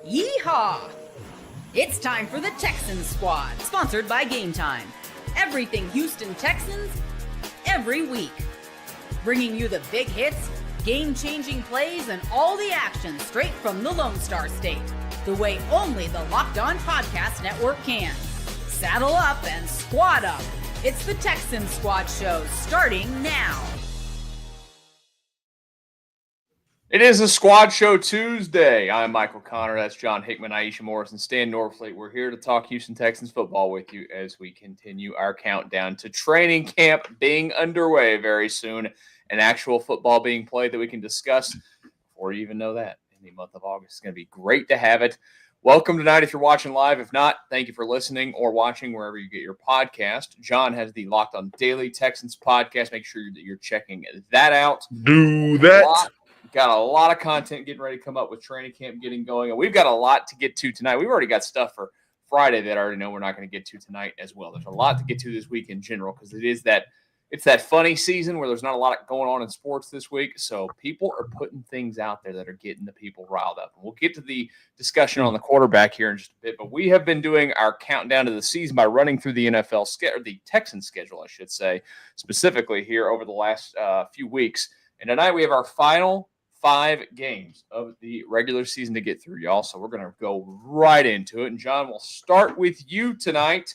Yeehaw! It's time for the Texans Squad, sponsored by Gametime. Everything Houston Texans, every week. Bringing you the big hits, game-changing plays, and all the action straight from the Lone Star State. The way only the Locked On Podcast Network can. Saddle up and squad up. It's the Texans Squad Show, starting now. It is a Squad Show Tuesday. I'm Michael Connor. That's John Hickman, Iisha Morrison, Stan Norfleet. We're here to talk Houston Texans football with you as we continue our countdown to training camp being underway very soon and actual football being played that we can discuss before you even know that in the month of August. It's going to be great to have it. Welcome tonight if you're watching live. If not, thank you for listening or watching wherever you get your podcast. John has the Locked On Daily Texans podcast. Make sure that you're checking that out. Do that. Got a lot of content getting ready to come up with training camp getting going. And we've got a lot to get to tonight. We've already got stuff for Friday that I already know we're not going to get to tonight as well. There's a lot to get to this week in general because it's that funny season where there's not a lot going on in sports this week. So people are putting things out there that are getting the people riled up. And we'll get to the discussion on the quarterback here in just a bit. But we have been doing our countdown to the season by running through the NFL schedule, the Texans schedule, I should say, specifically here over the last few weeks. And tonight we have our final 5 games of the regular season to get through, y'all. So we're going to go right into it. And, John, we'll start with you tonight.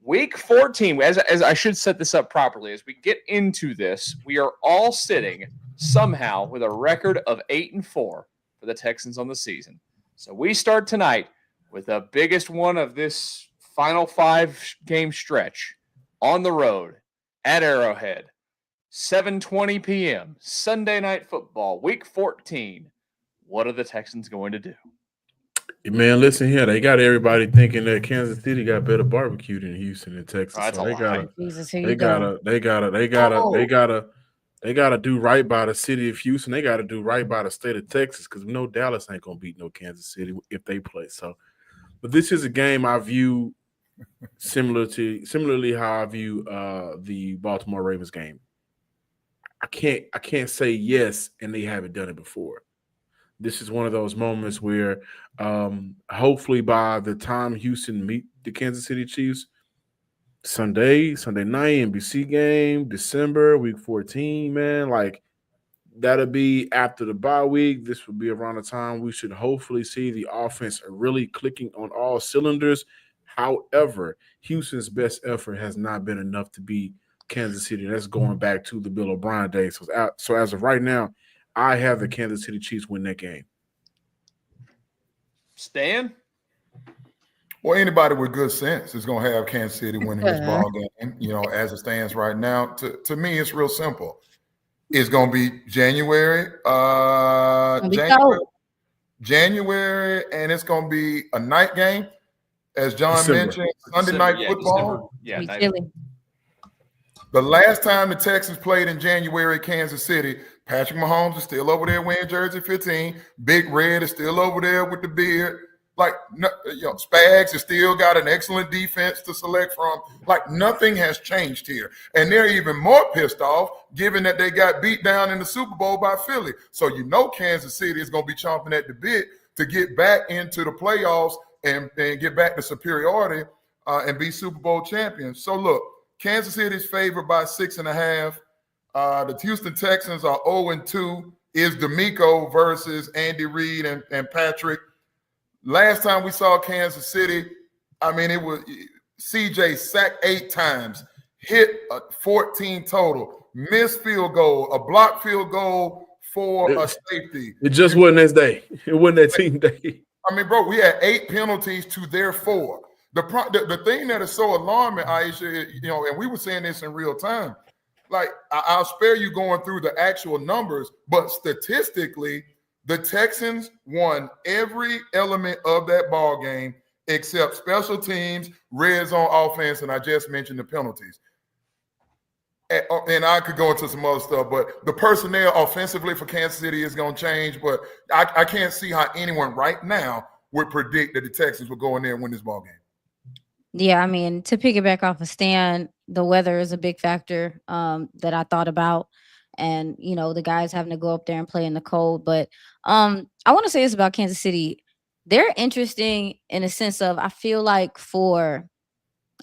Week 14, as I should set this up properly, as we get into this, we are all sitting somehow with a record of 8-4 for the Texans on the season. So we start tonight with the biggest one of this final 5-game stretch on the road at Arrowhead. 7:20 p.m., Sunday Night Football, Week 14. What are the Texans going to do? Man, listen here. They got everybody thinking that Kansas City got better barbecue than Houston and Texas. That's so they gotta do right by the city of Houston. They gotta do right by the state of Texas because we know Dallas ain't gonna beat no Kansas City if they play. So, but this is a game I view similarly how I view the Baltimore Ravens game. I can't say yes, and they haven't done it before. This is one of those moments where hopefully by the time Houston meet the Kansas City Chiefs, Sunday night, NBC game, December, Week 14, man, like that'll be after the bye week. This will be around the time we should hopefully see the offense really clicking on all cylinders. However, Houston's best effort has not been enough to beat Kansas City. That's going back to the Bill O'Brien days. So as of right now, I have the Kansas City Chiefs win that game. Stan? Well, anybody with good sense is going to have Kansas City winning this ball game. You know, as it stands right now, to me, it's real simple. It's going to be January, January, and it's going to be a night game, as John mentioned, Sunday night football. December. The last time the Texans played in January, Kansas City, Patrick Mahomes is still over there wearing jersey 15. Big Red is still over there with the beard. Like, Spags has still got an excellent defense to select from. Like, nothing has changed here. And they're even more pissed off given that they got beat down in the Super Bowl by Philly. So Kansas City is going to be chomping at the bit to get back into the playoffs and get back to superiority and be Super Bowl champions. So, look. Kansas City is favored by 6.5. The Houston Texans are 0-2. Is D'Amico versus Andy Reid and Patrick. Last time we saw Kansas City, it was CJ sacked 8 times, hit 14 total, missed field goal, a blocked field goal for a safety. It just wasn't his day. It wasn't that team day. Bro, we had 8 penalties to their 4. The thing that is so alarming, Iisha, and we were saying this in real time, like I'll spare you going through the actual numbers, but statistically, the Texans won every element of that ball game except special teams, red zone offense, and I just mentioned the penalties. And I could go into some other stuff, but the personnel offensively for Kansas City is going to change, but I can't see how anyone right now would predict that the Texans would go in there and win this ball game. Yeah, to piggyback off of Stan, the weather is a big factor that I thought about. And, the guys having to go up there and play in the cold. But I want to say this about Kansas City. they're interesting in a sense of I feel like for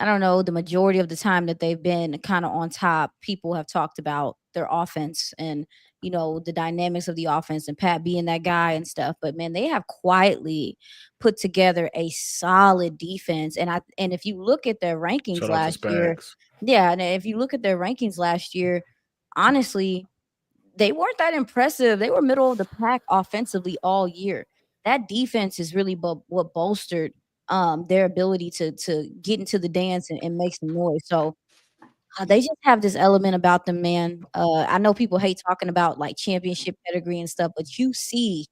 I don't know, the majority of the time that they've been kind of on top, people have talked about their offense and, the dynamics of the offense and Pat being that guy and stuff. But man, they have quietly put together a solid defense. And if you look at their rankings Shout out to last year, Spags. yeah, and if you look at their rankings last year, honestly, they weren't that impressive. They were middle of the pack offensively all year. That defense is really what bolstered their ability to get into the dance and make some noise. So they just have this element about them, man. I know people hate talking about like championship pedigree and stuff, but you see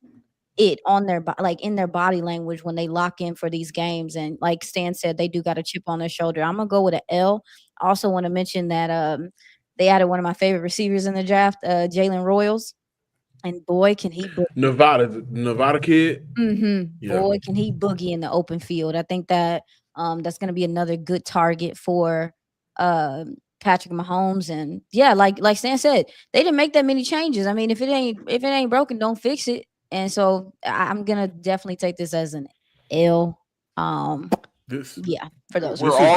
it on their like in their body language when they lock in for these games. And like Stan said, they do got a chip on their shoulder. I'm gonna go with an L. I also want to mention that they added one of my favorite receivers in the draft, Jalen Royals, and boy can he Nevada kid. Yeah. boy can he boogie in the open field. I think that that's gonna be another good target for Patrick Mahomes. And yeah, like Stan said, they didn't make that many changes. I mean, if it ain't broken, don't fix it. And so I'm gonna definitely take this as an L. This Yeah, for those. We This are is-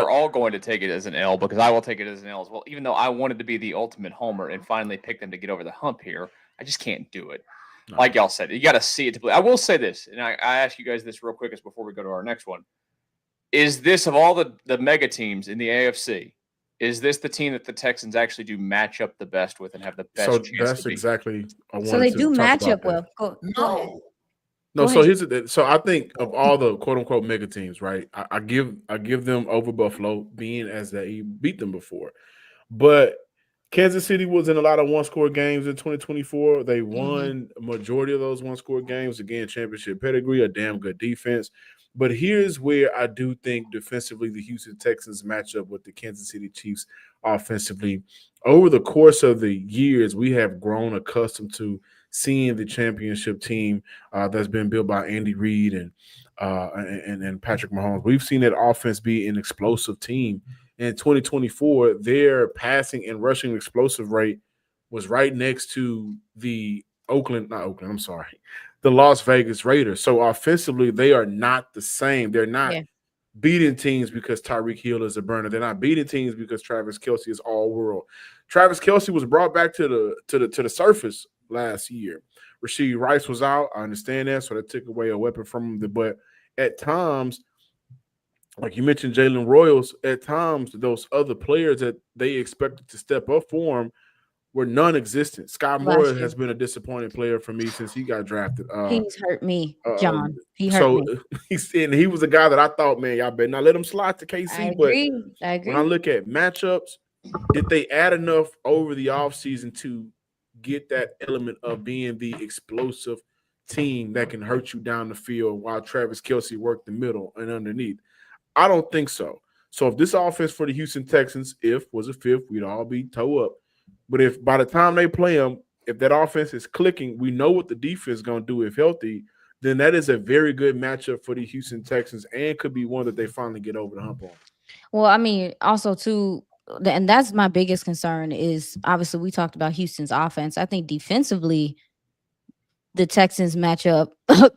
all going to take it as an L because I will take it as an L as well. Even though I wanted to be the ultimate homer and finally pick them to get over the hump here, I just can't do it. No. Like y'all said, you got to see it to play. I will say this, and I ask you guys this real quick as before we go to our next one. Is this of all the mega teams in the AFC? Is this the team that the Texans actually do match up the best with and have the best So chance that's to beat? exactly. So they do match up well. well. Go ahead. No. No, Go so ahead. so I think of all the quote unquote mega teams, right? I give them over Buffalo, being as they beat them before. But Kansas City was in a lot of one-score games in 2024. They won a majority of those one-score games. Again, championship pedigree, a damn good defense. But here's where I do think defensively the Houston Texans match up with the Kansas City Chiefs offensively. Over the course of the years, we have grown accustomed to seeing the championship team that's been built by Andy Reid and Patrick Mahomes. We've seen that offense be an explosive team. In 2024, their passing and rushing explosive rate was right next to the the Las Vegas Raiders. So offensively, they are not the same. They're not beating teams because Tyreek Hill is a burner. They're not beating teams because Travis Kelce is all world. Travis Kelce was brought back to the surface last year. Rashee Rice was out. I understand that, so that took away a weapon from him. But at times, like you mentioned, Jalen Royals, at times those other players that they expected to step up for him were non-existent. Scott Moore has been a disappointing player for me since he got drafted. He's hurt me, John. He hurt me. He was a guy that I thought, man, y'all better not let him slide to KC. I agree. When I look at matchups, did they add enough over the offseason to get that element of being the explosive team that can hurt you down the field while Travis Kelce worked the middle and underneath? I don't think so. So if this offense for the Houston Texans, if was a fifth, we'd all be toe up. But if by the time they play them, if that offense is clicking, we know what the defense is going to do if healthy, then that is a very good matchup for the Houston Texans and could be one that they finally get over the hump on. Well, I mean, also too, and that's my biggest concern is obviously we talked about Houston's offense. I think defensively, the Texans match up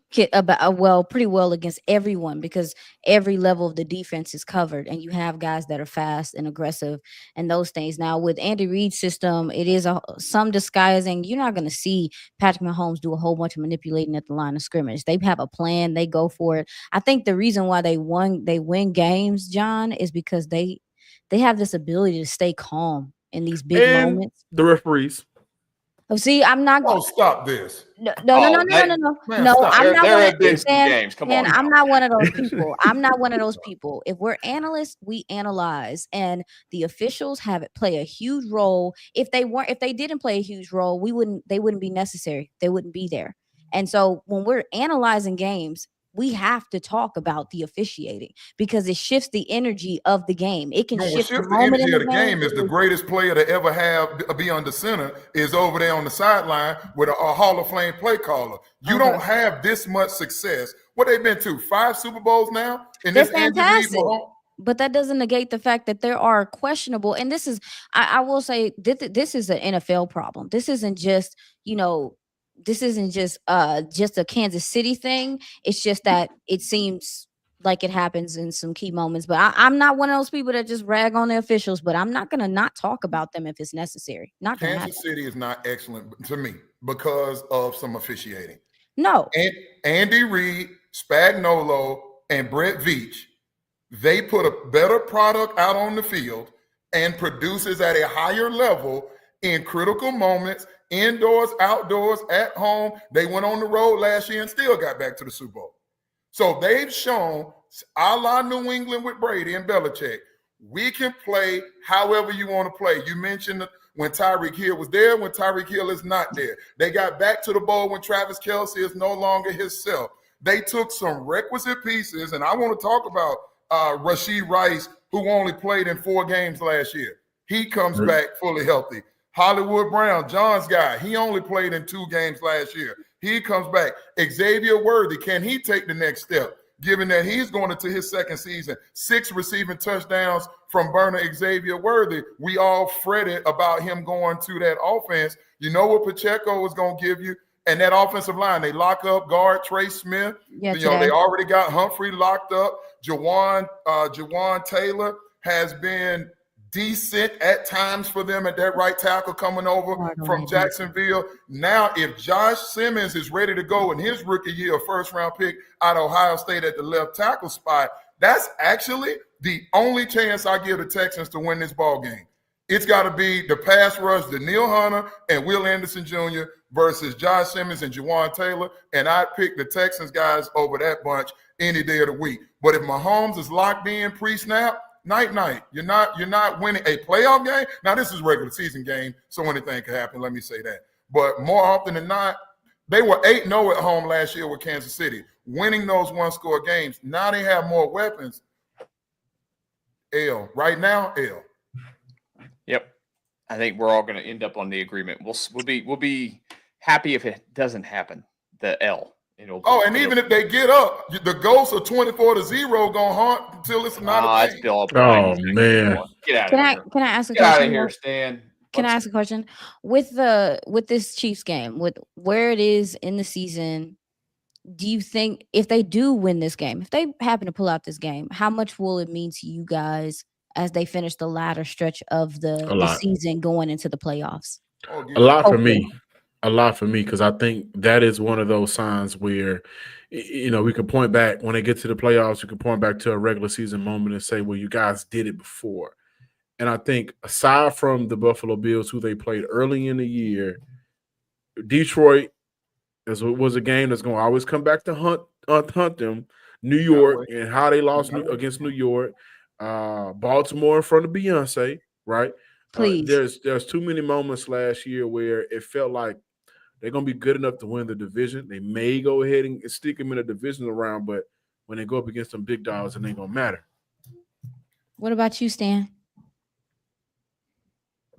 pretty well against everyone because every level of the defense is covered and you have guys that are fast and aggressive and those things. Now with Andy Reid's system, it is some disguising. You're not going to see Patrick Mahomes do a whole bunch of manipulating at the line of scrimmage. They have a plan. They go for it. I think the reason why they win games, John, is because they have this ability to stay calm in these big moments. The referees. Oh, see, I'm not going. Oh, stop this! No. I'm not I'm not one of those people. I'm not one of those people. If we're analysts, we analyze, and the officials play a huge role. If they didn't play a huge role, they wouldn't be necessary. They wouldn't be there. And so when we're analyzing games, we have to talk about the officiating because it shifts the energy of the game. It can shift the energy of the game. Is the greatest player to ever be on the center is over there on the sideline with a Hall of Fame play caller. You don't have this much success. What they've been to 5 Super Bowls now? They're fantastic. But that doesn't negate the fact that there are questionable, and this is, I will say, this is an NFL problem. This isn't just, this isn't just a Kansas City thing. It's just that it seems like it happens in some key moments. But I'm not one of those people that just rag on the officials. But I'm not gonna not talk about them if it's necessary. Not gonna happen. Kansas City is not excellent to me because of some officiating. No. And Andy Reid, Spagnuolo, and Brett Veach, they put a better product out on the field and produces at a higher level in critical moments, indoors, outdoors, at home. They went on the road last year and still got back to the Super Bowl. So they've shown, a la New England with Brady and Belichick, we can play however you want to play. You mentioned when Tyreek Hill was there, when Tyreek Hill is not there. They got back to the bowl when Travis Kelce is no longer himself. They took some requisite pieces, and I want to talk about Rashee Rice, who only played in 4 games last year. He comes back fully healthy. Hollywood Brown, John's guy, he only played in 2 games last year. He comes back. Xavier Worthy, can he take the next step? Given that he's going into his 2nd season, 6 receiving touchdowns from burner Xavier Worthy. We all fretted about him going to that offense. You know what Pacheco is going to give you? And that offensive line, they lock up guard Trey Smith. Yeah, they already got Humphrey locked up. Jawan Taylor has been decent at times for them at that right tackle coming over from Jacksonville. Now, if Josh Simmons is ready to go in his rookie year, 1st-round pick out of Ohio State at the left tackle spot, that's actually the only chance I give the Texans to win this ball game. It's got to be the pass rush, Daniil Hunter and Will Anderson Jr. versus Josh Simmons and Jawan Taylor, and I'd pick the Texans guys over that bunch any day of the week. But if Mahomes is locked in pre-snap, night. You're not winning a playoff game. Now, this is a regular season game, so anything can happen. Let me say that. But more often than not, they were 8-0 at home last year with Kansas City, winning those 1-score games. Now they have more weapons. Right now, Yep. I think we're all going to end up on the agreement. We'll be happy if it doesn't happen. The L. Even if they get up, the ghosts of 24-0 gonna haunt until it's not a thing. It's Bill O'Brien. Oh man! Get out of here! Can I ask a Get question? out of here, Stan. Can I ask a question? With this Chiefs game, with where it is in the season, do you think if they do win this game, if they happen to pull out this game, how much will it mean to you guys as they finish the latter stretch of the season going into the playoffs? A lot for me. A lot for me, because I think that is one of those signs where, we can point back when they get to the playoffs, we can point back to a regular season moment and say, well, you guys did it before. And I think aside from the Buffalo Bills, who they played early in the year, Detroit was a game that's going to always come back to hunt them. New York and how they lost against New York. Baltimore in front of Beyonce, right? Please. There's too many moments last year where it felt like they're going to be good enough to win the division. They may go ahead and stick them in a divisional round, but when they go up against some big dogs, it ain't going to matter. What about you, Stan?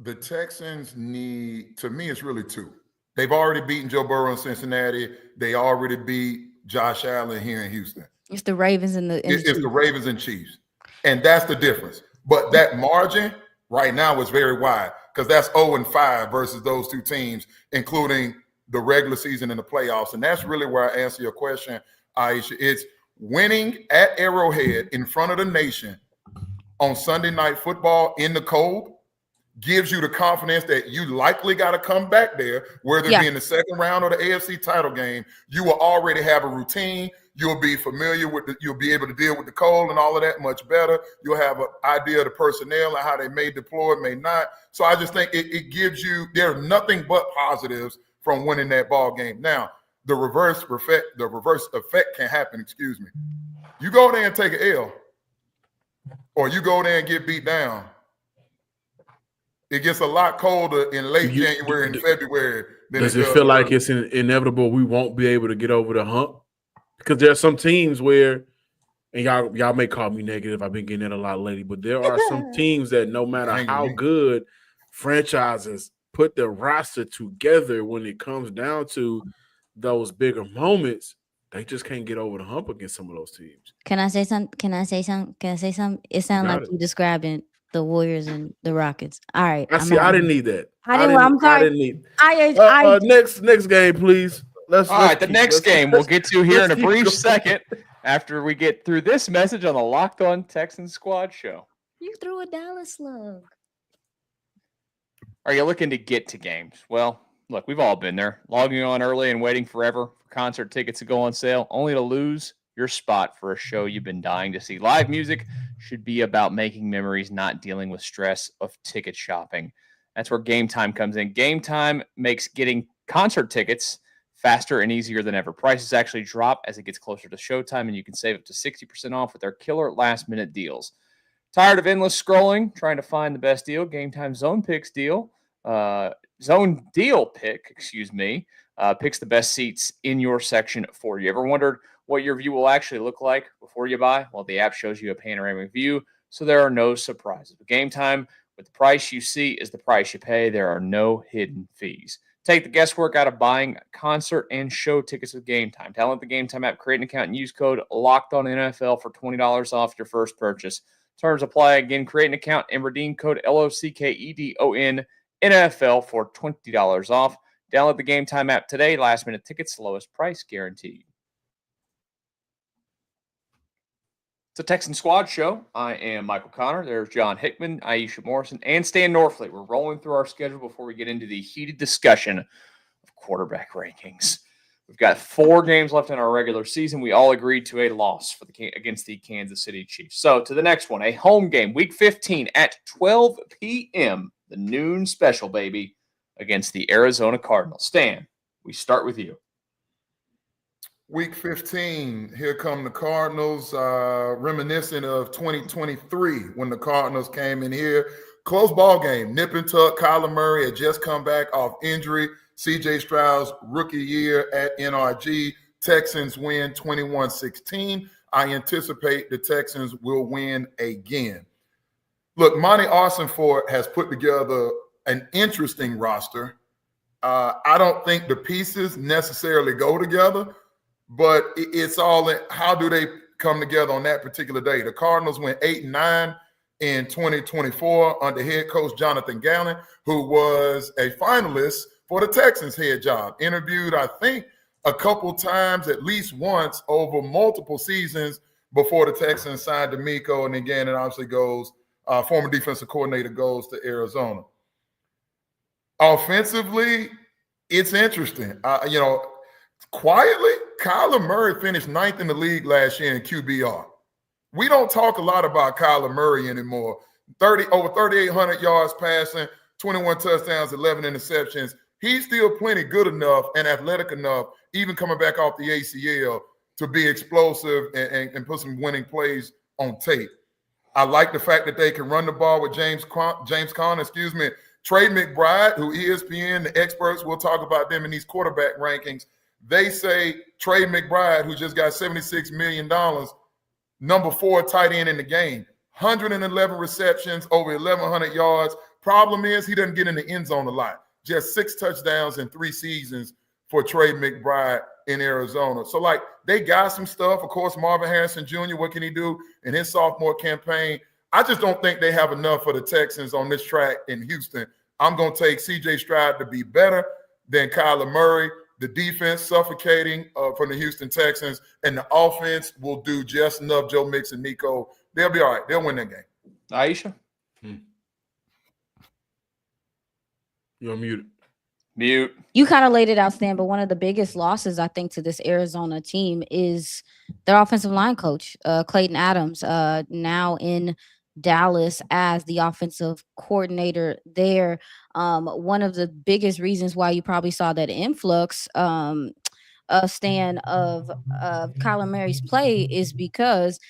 The Texans need, to me, it's really 2. They've already beaten Joe Burrow in Cincinnati. They already beat Josh Allen here in Houston. It's the Ravens and it's the Ravens and Chiefs. And that's the difference. But that margin right now is very wide because that's 0-5 versus those 2 teams, including the regular season and the playoffs. And that's really where I answer your question, Iisha. It's winning at Arrowhead in front of the nation on Sunday Night Football in the cold gives you the confidence that you likely got to come back there, whether it be in the second round or the AFC title game. You will already have a routine. You'll be familiar with you'll be able to deal with the cold and all of that much better. You'll have an idea of the personnel and how they may deploy, may not. So I just think it gives you, there are nothing but positives from winning that ball game. Now, the reverse effect can happen, You go there and take an L, or you go there and get beat down. It gets a lot colder in late January and February. Does it feel like it's inevitable we won't be able to get over the hump? Because there are some teams where, and y'all may call me negative, I've been getting it a lot lately, but there are some teams that no matter how good franchises put their roster together, when it comes down to those bigger moments, they just can't get over the hump against some of those teams. Can I say something? It sounds like you describing the Warriors and the Rockets. All right. I see. I didn't need that. I'm sorry. I didn't need. I Next game, please. All right, the next game we'll get to here in a brief second after we get through this message on the Locked On Texans Squad show. You threw a Dallas slug. Are you looking to get to games? Well, look, we've all been there, logging on early and waiting forever for concert tickets to go on sale, only to lose your spot for a show you've been dying to see. Live music should be about making memories, not dealing with stress of ticket shopping. That's where Gametime comes in. Gametime makes getting concert tickets faster and easier than ever. Prices actually drop as it gets closer to showtime, and you can save up to 60% off with their killer last-minute deals. Tired of endless scrolling, trying to find the best deal? Gametime Zone Picks deal. Zone Deal Pick, picks the best seats in your section for you. Ever wondered what your view will actually look like before you buy? Well, the app shows you a panoramic view, so there are no surprises. But Gametime, with the price you see is the price you pay. There are no hidden fees. Take the guesswork out of buying concert and show tickets with Gametime. Download the Gametime app, create an account, and use code LOCKEDONNFL for $20 off your first purchase. Terms apply. Again, create an account and redeem code LOCKEDONNFL for $20 off. Download the Gametime app today. Last minute tickets, lowest price guaranteed. It's a Texan Squad show. I am Michael Connor. There's John Hickman, Iisha Morrison, and Stan Norfleet. We're rolling through our schedule before we get into the heated discussion of quarterback rankings. We've got 4 games left in our regular season. We all agreed to a loss against the Kansas City Chiefs. So to the next one, a home game, Week 15 at 12 p.m., the noon special, baby, against the Arizona Cardinals. Stan, we start with you. Week 15, here come the Cardinals, reminiscent of 2023 when the Cardinals came in here. Close ball game, nip and tuck. Kyler Murray had just come back off injury. CJ Stroud's rookie year at NRG. Texans win 21-16. I anticipate the Texans will win again. Look, Monty Arsenford has put together an interesting roster. I don't think the pieces necessarily go together, but it's all in how do they come together on that particular day. The Cardinals went 8-9 in 2024 under head coach Jonathan Gannon, who was a finalist for the Texans head job. Interviewed, I think, a couple times, at least once, over multiple seasons before the Texans signed D'Amico, and then Gannon obviously goes, former defensive coordinator goes to Arizona. Offensively, it's interesting. Quietly, Kyler Murray finished 9th in the league last year in QBR. We don't talk a lot about Kyler Murray anymore. Over 3,800 yards passing, 21 touchdowns, 11 interceptions. He's still plenty good enough and athletic enough, even coming back off the ACL, to be explosive and put some winning plays on tape. I like the fact that they can run the ball with James Conner, Trey McBride, who ESPN, the experts, we'll talk about them in these quarterback rankings. They say Trey McBride, who just got $76 million, number 4 tight end in the game, 111 receptions, over 1,100 yards. Problem is he doesn't get in the end zone a lot. Just 6 touchdowns in 3 seasons for Trey McBride in Arizona. So, they got some stuff. Of course, Marvin Harrison Jr., what can he do in his sophomore campaign? I just don't think they have enough for the Texans on this track in Houston. I'm going to take CJ Stroud to be better than Kyler Murray. The defense suffocating from the Houston Texans, and the offense will do just enough. Joe Mixon, Nico, they'll be all right. They'll win that game. Iisha? You're muted. Mute. You kind of laid it out, Stan, but one of the biggest losses, I think, to this Arizona team is their offensive line coach, Clayton Adams, now in Dallas as the offensive coordinator there. One of the biggest reasons why you probably saw that influx, Stan, of Kyler Murray's play is because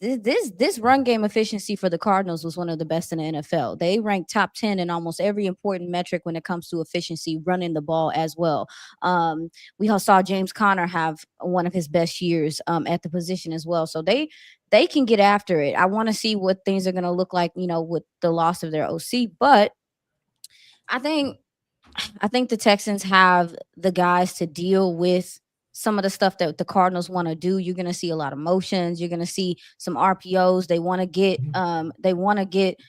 this run game efficiency for the Cardinals was one of the best in the NFL. They ranked top 10 in almost every important metric when it comes to efficiency, running the ball as well. We all saw James Conner have one of his best years at the position as well. So they can get after it. I want to see what things are going to look like, with the loss of their OC. But I think the Texans have the guys to deal with some of the stuff that the Cardinals want to do. You're going to see a lot of motions. You're going to see some RPOs. They want to get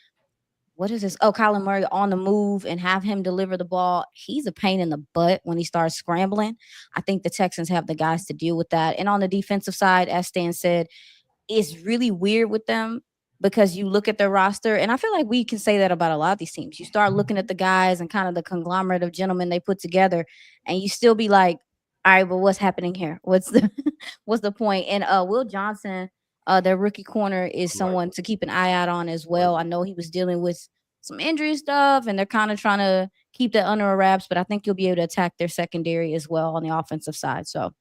what is this? Oh, Kyler Murray on the move and have him deliver the ball. He's a pain in the butt when he starts scrambling. I think the Texans have the guys to deal with that. And on the defensive side, as Stan said, it's really weird with them because you look at their roster, and I feel like we can say that about a lot of these teams. You start looking at the guys and kind of the conglomerate of gentlemen they put together, and you still be like, all right, but what's happening here? What's the point? And Will Johnson, their rookie corner, is someone to keep an eye out on as well. I know he was dealing with some injury stuff, and they're kind of trying to keep that under wraps, but I think you'll be able to attack their secondary as well on the offensive side. So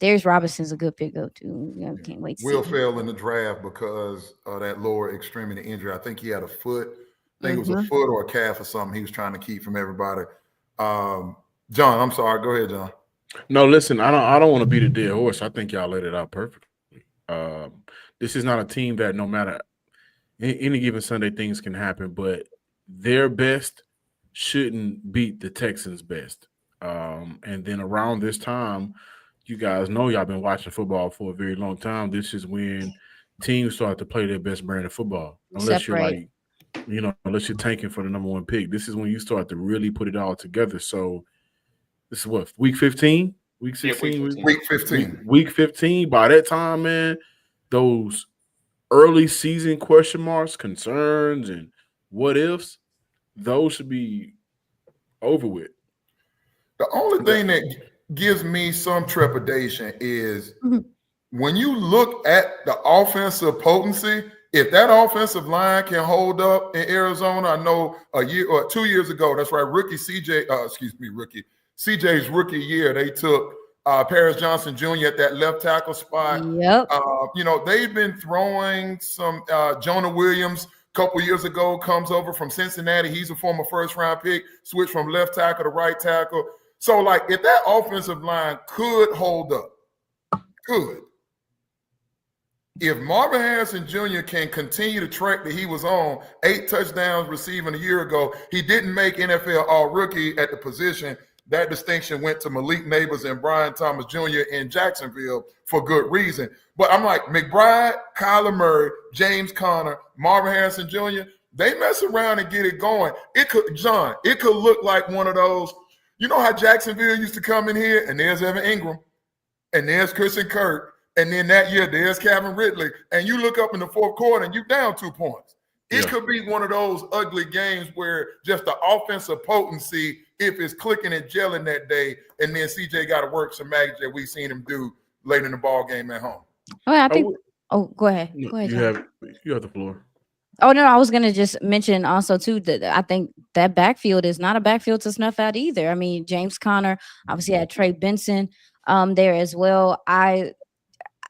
Darius Robinson's a good pick go too. You know, can't wait to Will see fell in the draft because of that lower extremity injury. I think he had a foot. I think it was a foot or a calf or something he was trying to keep from everybody. John, I'm sorry. Go ahead, John. No, listen, I don't want to beat a dead horse. I think y'all laid it out perfectly. This is not a team that no matter any given Sunday things can happen, but their best shouldn't beat the Texans' best. And then around this time, you guys know y'all been watching football for a very long time. This is when teams start to play their best brand of football. Unless you're like, unless you're tanking for the number one pick. This is when you start to really put it all together. So this is what, week 15? Week 16? Yeah, week 15. Week 15. By that time, man, those early season question marks, concerns, and what ifs, those should be over with. The only thing that gives me some trepidation is when you look at the offensive potency, if that offensive line can hold up in Arizona, I know a year or 2 years ago, that's right, CJ's rookie year, they took Paris Johnson Jr. at that left tackle spot. Yep. They've been throwing some Jonah Williams a couple years ago, comes over from Cincinnati. He's a former first-round pick, switched from left tackle to right tackle. So, like, if that offensive line could hold up, if Marvin Harrison Jr. can continue the track that he was on, 8 touchdowns receiving a year ago, he didn't make NFL All-Rookie at the position. That distinction went to Malik Neighbors and Brian Thomas Jr. in Jacksonville for good reason. But I'm like, McBride, Kyler Murray, James Conner, Marvin Harrison Jr., they mess around and get it going. It could look like one of those. You know how Jacksonville used to come in here, and there's Evan Ingram, and there's Christian Kirk, and then that year there's Calvin Ridley, and you look up in the fourth quarter and you down 2 points. It could be one of those ugly games where just the offensive potency, if it's clicking and gelling that day, and then CJ got to work some magic that we've seen him do late in the ball game at home. Oh, I think. Go ahead. Go ahead. You have the floor. Oh no, I was gonna just mention also too that I think that backfield is not a backfield to snuff out either. I mean, James Conner obviously had Trey Benson there as well. I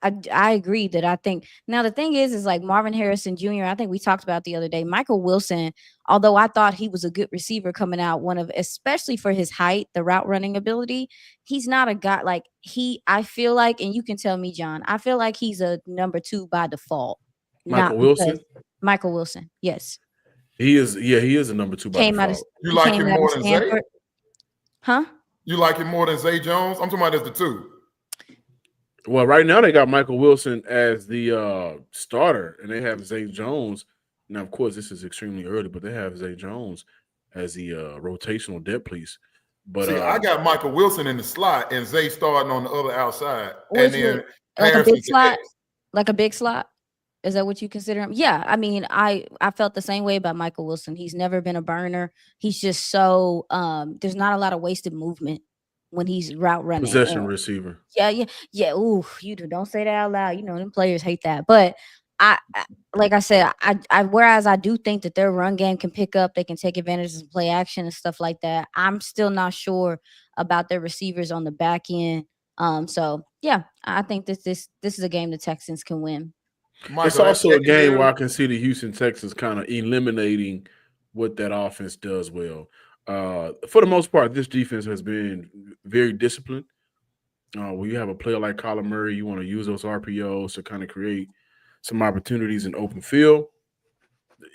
agree that I think now the thing is like Marvin Harrison Jr. I think we talked about the other day. Michael Wilson, although I thought he was a good receiver coming out, especially for his height, the route running ability, he's not a guy like I feel like, and you can tell me, John, I feel like he's a number 2 by default. Michael Wilson? Michael Wilson, yes. He is a number 2 by default. You like him more than Zay? Huh? You like him more than Zay Jones? I'm talking about as the 2. Well, right now they got Michael Wilson as the starter, and they have Zay Jones. Now, of course, this is extremely early, but they have Zay Jones as the rotational depth piece. But see, I got Michael Wilson in the slot and Zay starting on the other outside. And then like a big slot? Like a big slot? Is that what you consider him? Yeah, I mean, I felt the same way about Michael Wilson. He's never been a burner. He's just so there's not a lot of wasted movement when he's route running. Possession receiver. Yeah. Ooh, don't say that out loud. You know, them players hate that. But I like I said, whereas I do think that their run game can pick up, they can take advantage of play action and stuff like that. I'm still not sure about their receivers on the back end. So yeah, I think this is a game the Texans can win. Michael, it's also a game where I can see the Houston Texans kind of eliminating what that offense does well. For the most part, this defense has been very disciplined. When you have a player like Kyler Murray, you want to use those RPOs to kind of create some opportunities in open field.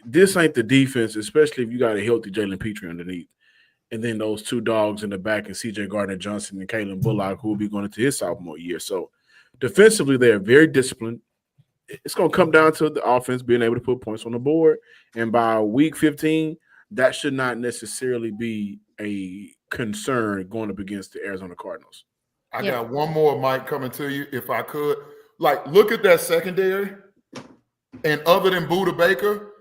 This ain't the defense, especially if you got a healthy Jalen Petrie underneath. And then those 2 dogs in the back and CJ Gardner-Johnson and Kalen Bullock, who will be going into his sophomore year. So defensively, they are very disciplined. it's going to come down to the offense being able to put points on the board. And by week 15, that should not necessarily be a concern going up against the Arizona Cardinals. I got one more, Mike, coming to you, if I could. Like, look at that secondary. And other than Buda Baker,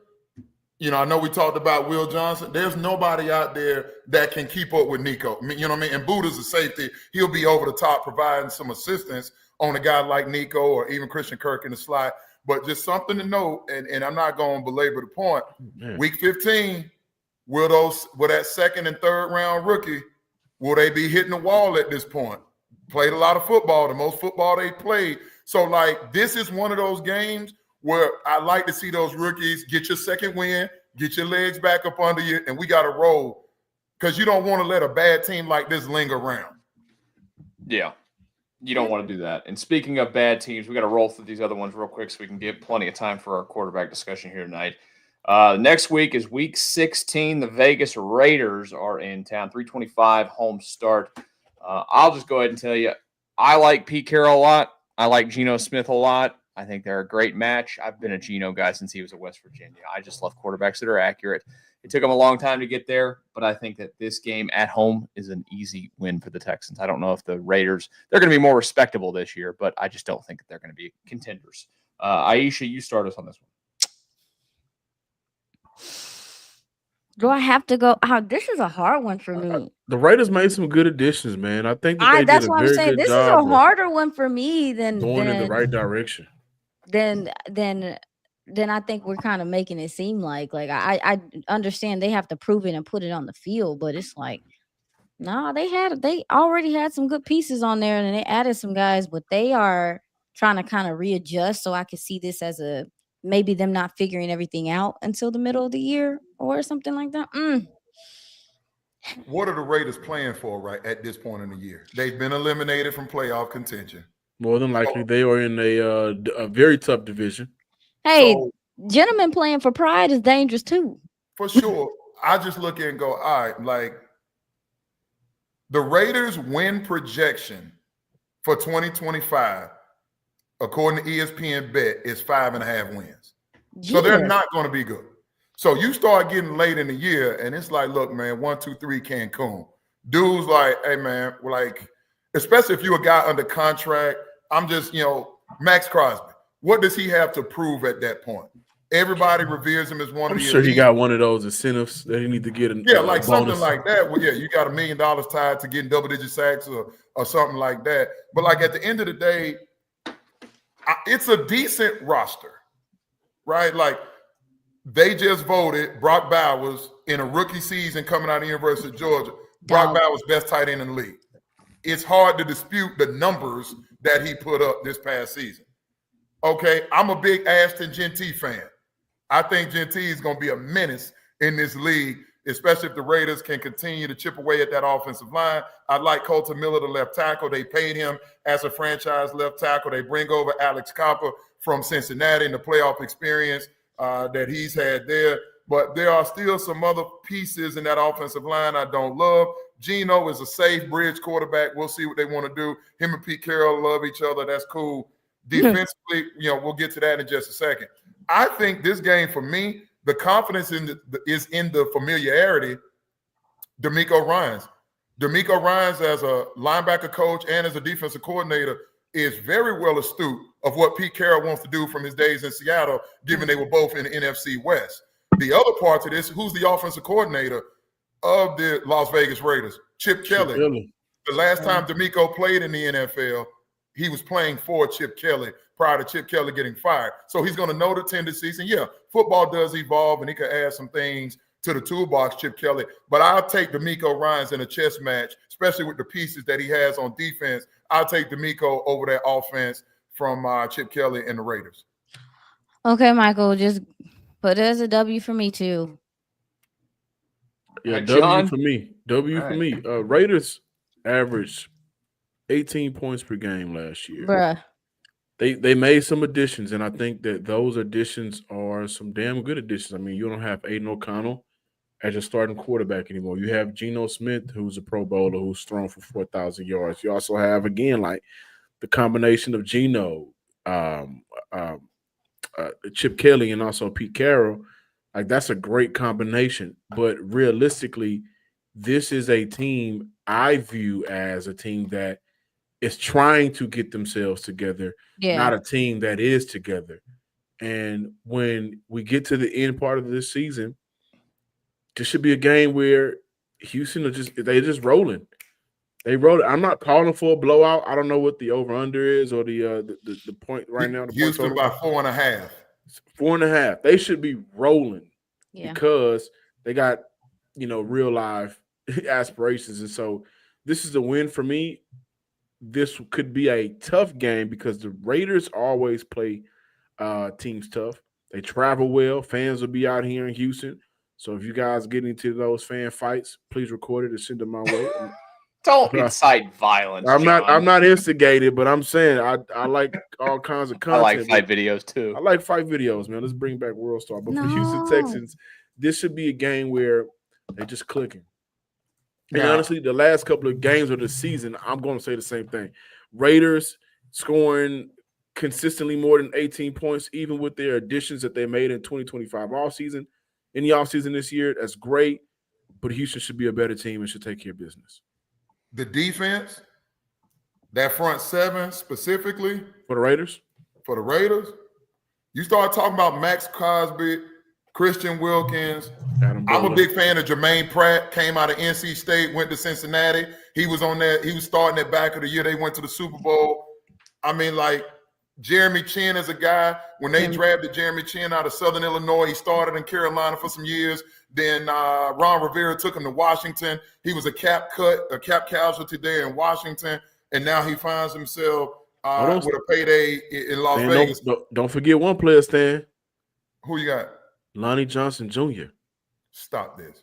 I know we talked about Will Johnson. There's nobody out there that can keep up with Nico. You know what I mean? And Buda's a safety. He'll be over the top providing some assistance on a guy like Nico or even Christian Kirk in the slot. But just something to note, and I'm not going to belabor the point. Week 15, will that second and third round rookie, will they be hitting the wall at this point? Played a lot of football, the most football they played. So, like, this is one of those games where I like to see those rookies get your second win, get your legs back up under you, and we got to roll because you don't want to let a bad team like this linger around. Yeah, you don't want to do that. And speaking of bad teams, we got to roll through these other ones real quick so we can get plenty of time for our quarterback discussion here tonight. Next week is week 16. The Vegas Raiders are in town, 3:25 home start. I'll just go ahead and tell you, I like Pete Carroll a lot. I like Geno Smith a lot. I think they're a great match. I've been a Geno guy since he was at West Virginia. I just love quarterbacks that are accurate. It took them a long time to get there, but I think that this game at home is an easy win for the Texans. I don't know if the Raiders, they're going to be more respectable this year, but I just don't think that they're going to be contenders. Iisha, you start us on this one. Do I have to go? This is a hard one for me. The Raiders made some good additions, man. I think that that's what I'm saying. This is a harder one for me than going in the right direction. Then I think we're kind of making it seem like I understand they have to prove it and put it on the field, but it's like, no, they already had some good pieces on there and they added some guys, but they are trying to kind of readjust. So I could see this as maybe them not figuring everything out until the middle of the year or something like that. What are the Raiders playing for right at this point in the year? They've been eliminated from playoff contention. More than likely, they are in a very tough division. Hey, gentlemen playing for pride is dangerous too. For sure. I just look at it and go, all right, like the Raiders win projection for 2025, according to ESPN Bet, is 5.5 wins. Yeah. So they're not going to be good. So you start getting late in the year, and it's like, look, man, 1, 2, 3 Cancun. Dude's like, hey, man, like, especially if you're a guy under contract, I'm just, Max Crosby. What does he have to prove at that point? Everybody reveres him as one of the elite. He got one of those incentives that he need to get. Like something like that. Well, you got $1 million tied to getting double-digit sacks or something like that. But, like, at the end of the day, it's a decent roster, right? Like, they just voted Brock Bowers in a rookie season coming out of the University of Georgia. Brock Bowers best tight end in the league. It's hard to dispute the numbers that he put up this past season. Okay, I'm a big Ashton Genty fan. I think Genty is going to be a menace in this league, especially if the Raiders can continue to chip away at that offensive line. I like Colton Miller, the left tackle. They paid him as a franchise left tackle. They bring over Alex Copper from Cincinnati and the playoff experience that he's had there. But there are still some other pieces in that offensive line I don't love. Geno is a safe bridge quarterback. We'll see what they want to do. Him and Pete Carroll love each other. That's cool. Defensively, we'll get to that in just a second. I think this game, for me, the confidence is in the familiarity. DeMeco Ryans as a linebacker coach and as a defensive coordinator is very well astute of what Pete Carroll wants to do from his days in Seattle, given they were both in the NFC West. The other part to this, who's the offensive coordinator of the Las Vegas Raiders? Chip Kelly. The last time DeMeco played in the NFL, he was playing for Chip Kelly prior to Chip Kelly getting fired. So he's going to know the tendencies. And, football does evolve, and he could add some things to the toolbox, Chip Kelly. But I'll take DeMeco Ryans in a chess match, especially with the pieces that he has on defense. I'll take DeMeco over that offense from Chip Kelly and the Raiders. Okay, Michael, just put it as a W for me, too. Yeah, W for me. W for me. Raiders averaged 18 points per game last year. Bruh. They made some additions, and I think that those additions are some damn good additions. I mean, you don't have Aiden O'Connell as your starting quarterback anymore. You have Geno Smith, who's a Pro Bowler, who's thrown for 4,000 yards. You also have, again, like the combination of Geno, Chip Kelly and also Pete Carroll, like that's a great combination. But realistically, this is a team I view as a team that is trying to get themselves together, not a team that is together. And when we get to the end part of this season, this should be a game where Houston they're just rolling. They rolled it. I'm not calling for a blowout. I don't know what the over/under is or the point right now. The Houston by 4.5. 4.5. They should be rolling because they got real life aspirations, and so this is a win for me. This could be a tough game because the Raiders always play teams tough. They travel well. Fans will be out here in Houston. So if you guys get into those fan fights, please record it and send them my way. Don't incite violence. I'm not instigated, but I'm saying I like all kinds of content. I like fight videos too. I like fight videos, man. Let's bring back World Star. But for the Houston Texans, this should be a game where they're just clicking. And honestly, the last couple of games of the season, I'm going to say the same thing. Raiders scoring consistently more than 18 points, even with their additions that they made in 2025 offseason. In the offseason this year, that's great. But Houston should be a better team and should take care of business. The defense, that front seven specifically. For the Raiders? For the Raiders. You start talking about Max Crosby, Christian Wilkins. I'm a big fan of Jermaine Pratt. Came out of NC State, went to Cincinnati. He was on that. He was starting at back of the year. They went to the Super Bowl. I mean, like Jeremy Chin is a guy. When they drafted Jeremy Chin out of Southern Illinois, he started in Carolina for some years. Then Ron Rivera took him to Washington. He was a cap casualty there in Washington, and now he finds himself with a payday in Las Vegas. Don't forget one player, Stan. Who you got? Lonnie Johnson Jr. Stop this.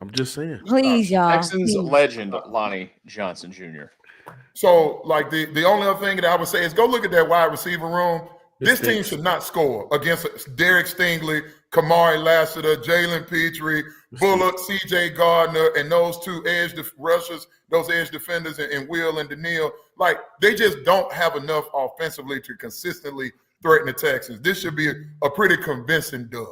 I'm just saying. Please, y'all. Texans legend Lonnie Johnson Jr. So, like the only other thing that I would say is go look at that wide receiver room. This team should not score against Derek Stingley, Kamari Lassiter, Jalen Petrie, Bullock, CJ Gardner, and those two edge rushers, those edge defenders, and Will and Daniil. Like, they just don't have enough offensively to consistently threaten the Texans. This should be a pretty convincing dub.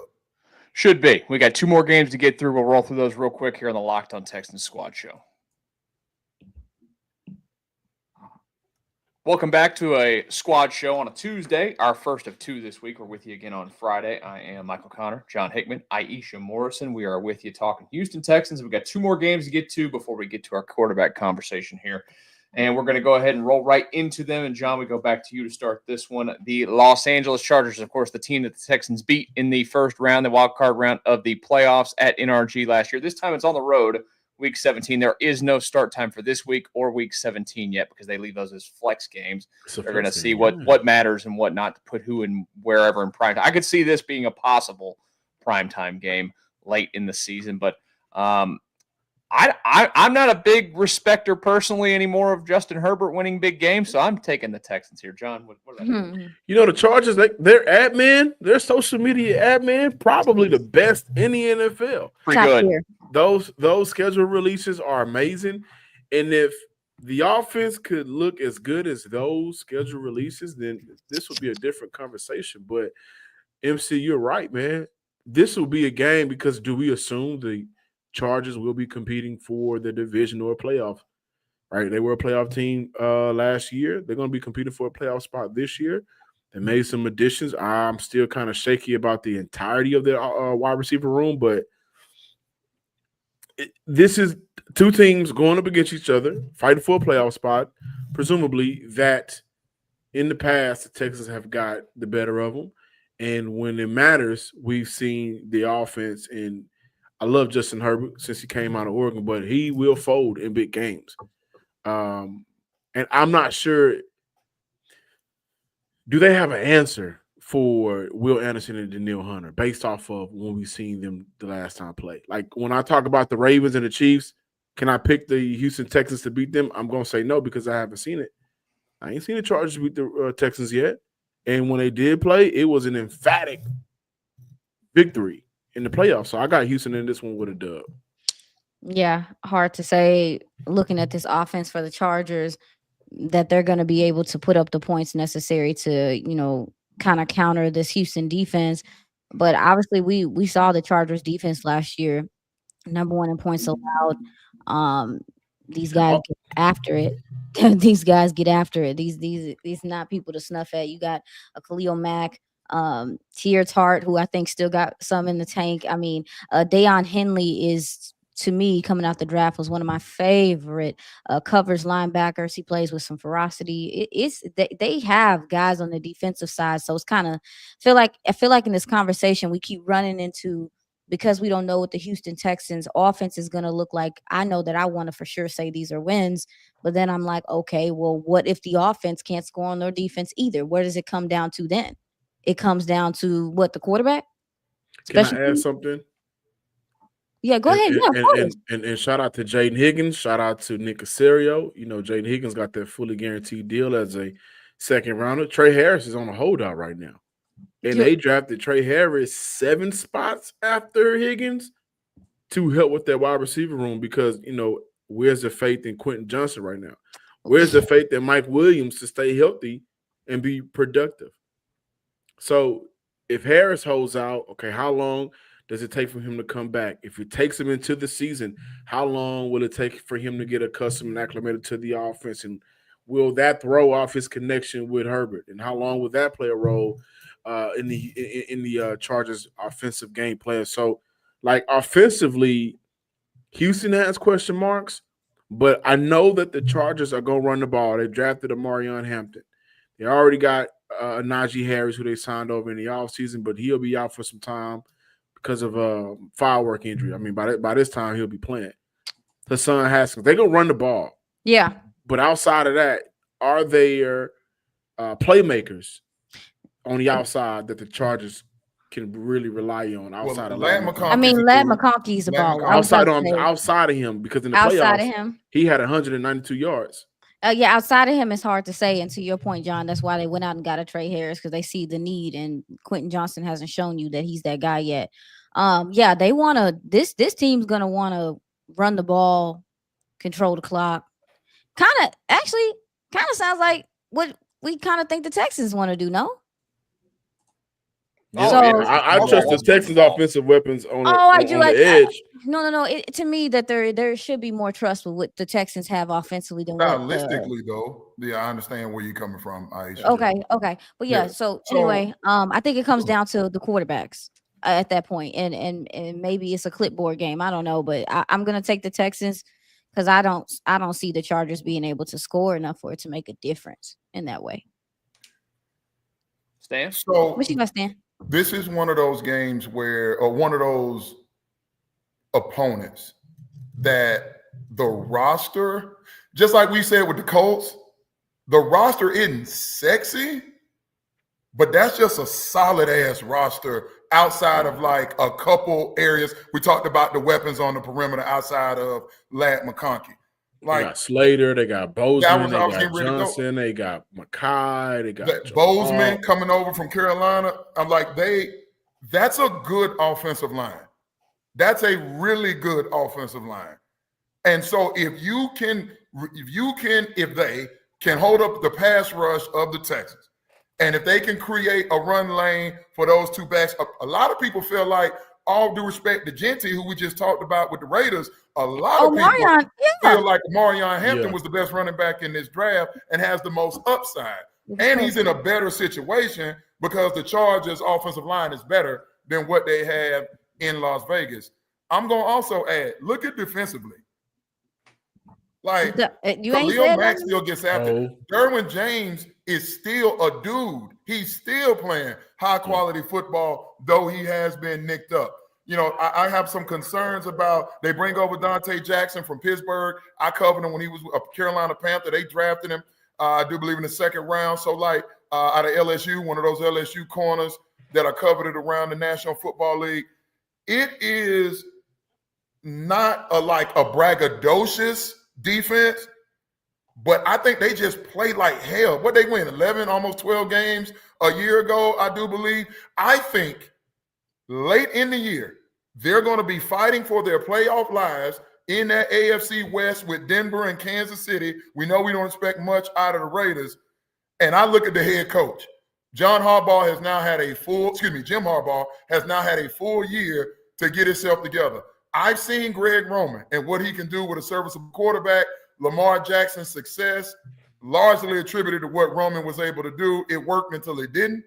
Should be. We got two more games to get through. We'll roll through those real quick here on the Locked on Texans Squad Show. Welcome back to a squad show on a Tuesday, our first of two this week. We're with you again on Friday. I am Michael Connor, John Hickman, Iisha Morrison. We are with you talking Houston Texans. We've got two more games to get to before we get to our quarterback conversation here. And we're going to go ahead and roll right into them. And, John, we go back to you to start this one. The Los Angeles Chargers, of course, the team that the Texans beat in the first round, the wild card round of the playoffs at NRG last year. This time it's on the road. Week 17. There is no start time for this week or week 17 yet because they leave those as flex games. They're going to see what matters and what not to put who in wherever in prime time. I could see this being a possible primetime game late in the season, but I'm not a big respecter personally anymore of Justin Herbert winning big games, so I'm taking the Texans here. John, what about you? You know, the Chargers, their admin, their social media admin, probably the best in the NFL. Pretty good. Here. Those schedule releases are amazing. And if the offense could look as good as those schedule releases, then this would be a different conversation. But MC, you're right, man. This will be a game because do we assume the Chargers will be competing for the division or playoff? Right? They were a playoff team last year. They're going to be competing for a playoff spot this year. They made some additions. I'm still kind of shaky about the entirety of their wide receiver room, but this is two teams going up against each other, fighting for a playoff spot, presumably that in the past the Texans have got the better of them. And when it matters, we've seen the offense, and I love Justin Herbert since he came out of Oregon, but he will fold in big games. And I'm not sure, do they have an answer for Will Anderson and Daniil Hunter based off of when we've seen them the last time play? Like when I talk about the Ravens and the Chiefs, can I pick the Houston Texans to beat them? I'm going to say no because I haven't seen it. I ain't seen the Chargers beat the Texans yet. And when they did play, it was an emphatic victory in the playoffs. So I got Houston in this one with a dub. Yeah, hard to say looking at this offense for the Chargers that they're going to be able to put up the points necessary to, kind of counter this Houston defense. But obviously, we saw the Chargers defense last year, number one in points allowed. Um, these guys Oh, get after it. These guys get after it. These not people to snuff at. You got a Khalil Mack, Tier Tart, who I think still got some in the tank. I mean, Deion Henley is, to me, coming out the draft, was one of my favorite covers linebackers. He plays with some ferocity. They have guys on the defensive side, so it's kind of I feel like in this conversation we keep running into, because we don't know what the Houston Texans offense is going to look like. I know that I want to for sure say these are wins, but then I'm like, okay, well, what if the offense can't score on their defense either? Where does it come down to then? It comes down to what, the quarterback? can Special I add teams? something? Yeah, go ahead. Yeah, of course. And shout out to Jaden Higgins. Shout out to Nick Casario. You know, Jaden Higgins got that fully guaranteed deal as a second rounder. Trey Harris is on a holdout right now. And You- they drafted Trey Harris 7 spots after Higgins to help with that wide receiver room because, you know, where's the faith in Quentin Johnson right now? Where's the faith in Mike Williams to stay healthy and be productive? So if Harris holds out, okay, how long does it take for him to come back? If it takes him into the season, how long will it take for him to get accustomed and acclimated to the offense? And will that throw off his connection with Herbert? And how long will that play a role in the Chargers' offensive game plan? So, like offensively, Houston has question marks, but I know that the Chargers are going to run the ball. They drafted Amarion Hampton. They already got Najee Harris, who they signed over in the offseason, but he'll be out for some time because of a firework injury. I mean, by this time, he'll be playing. Hassan Haskins. They're going to run the ball. Yeah. But outside of that, are there playmakers on the outside that the Chargers can really rely on outside of Ladd Ladd McConkey. I mean, McConkey's a Ladd dude. McConkey's a Ladd baller. McConkey. I was about to say, outside of him, because in the outside playoffs, of him. he had 192 yards. Yeah, outside of him, it's hard to say. And to your point, John, that's why they went out and got a Trey Harris, because they see the need, and Quentin Johnson hasn't shown you that he's that guy yet. Yeah, they want to. This team's gonna want to run the ball, control the clock. Kind of sounds like what we kind of think the Texans want to do. No. Oh, So- yeah. I trust the Texans' offensive weapons on I do. the edge. No. To me, that there should be more trust with what the Texans have offensively than what. Stylistically, though, yeah, I understand where you're coming from, Iisha. Okay. But yeah, Yeah. so So- anyway, I think it comes down to the quarterbacks at that point, and maybe it's a clipboard game. I don't know, but I'm gonna take the Texans because I don't see the Chargers being able to score enough for it to make a difference in that way. Stan? So What you got, Stan? this is one of those games or one of those opponents that the roster, just like we said with the Colts, the roster isn't sexy, but that's just a solid ass roster outside of like a couple areas. We talked about the weapons on the perimeter outside of Ladd McConkey. They Like got Slater, they got Bozeman, they I was got getting ready to go. Johnson, they got Mackay, they got that Bozeman coming over from Carolina. I'm like, that's a good offensive line. That's a really good offensive line. And so if they can hold up the pass rush of the Texans, and if they can create a run lane for those two backs, a lot of people feel like, all due respect to Genty, who we just talked about with the Raiders, a lot of people Marion, yeah. feel like Marion Hampton Yeah. was the best running back in this draft and has the most upside. And he's in a better situation because the Chargers' offensive line is better than what they have in Las Vegas. I'm going to also add, look at defensively. Like, You ain't Khalil said Mack nothing? still gets after. Oh. Derwin James is still a dude. He's still playing high-quality football, though he has been nicked up. You know, I have some concerns about, they bring over Dante Jackson from Pittsburgh. I covered him when he was a Carolina Panther. They drafted him, I do believe, in the second round. So, like, out of LSU, one of those LSU corners that are coveted around the National Football League. It is not like a braggadocious defense, but I think they just play like hell. What they win, 11, almost 12 games a year ago, I do believe. I think late in the year, they're going to be fighting for their playoff lives in that AFC West with Denver and Kansas City. We know we don't expect much out of the Raiders. And I look at the head coach. Jim Harbaugh has now had a full year to get himself together. I've seen Greg Roman and what he can do with a serviceable quarterback. Lamar Jackson's success largely attributed to what Roman was able to do. It worked until it didn't.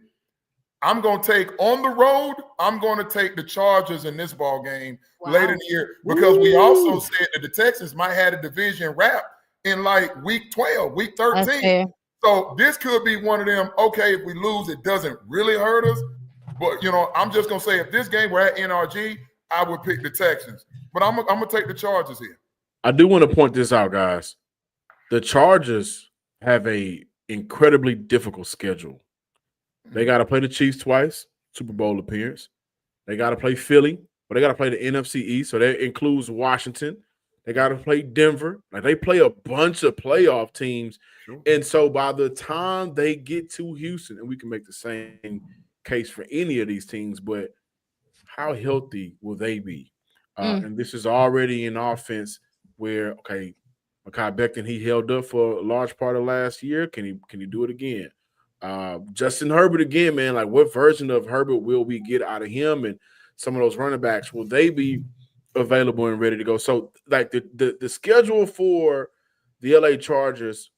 I'm going to take on the road. I'm going to take the Chargers in this ball game later in the year because we also said that the Texans might have a division wrap in like week 12, week 13. So this could be one of them, okay, if we lose, it doesn't really hurt us. But, I'm just going to say if this game were at NRG, I would pick the Texans. But I'm going to take the Chargers here. I do want to point this out, guys. The Chargers have a incredibly difficult schedule. They got to play the Chiefs twice, Super Bowl appearance. They got to play Philly, but they got to play the NFC East, so that includes Washington. They got to play Denver. Like, they play a bunch of playoff teams. Sure. And so by the time they get to Houston, and we can make the same case for any of these teams, but how healthy will they be? And this is already an offense where, okay, Mekhi Becton, he held up for a large part of last year. Can he do it again? Justin Herbert again, man. Like, what version of Herbert will we get out of him? And some of those running backs, will they be available and ready to go? So, like, the schedule for the LA Chargers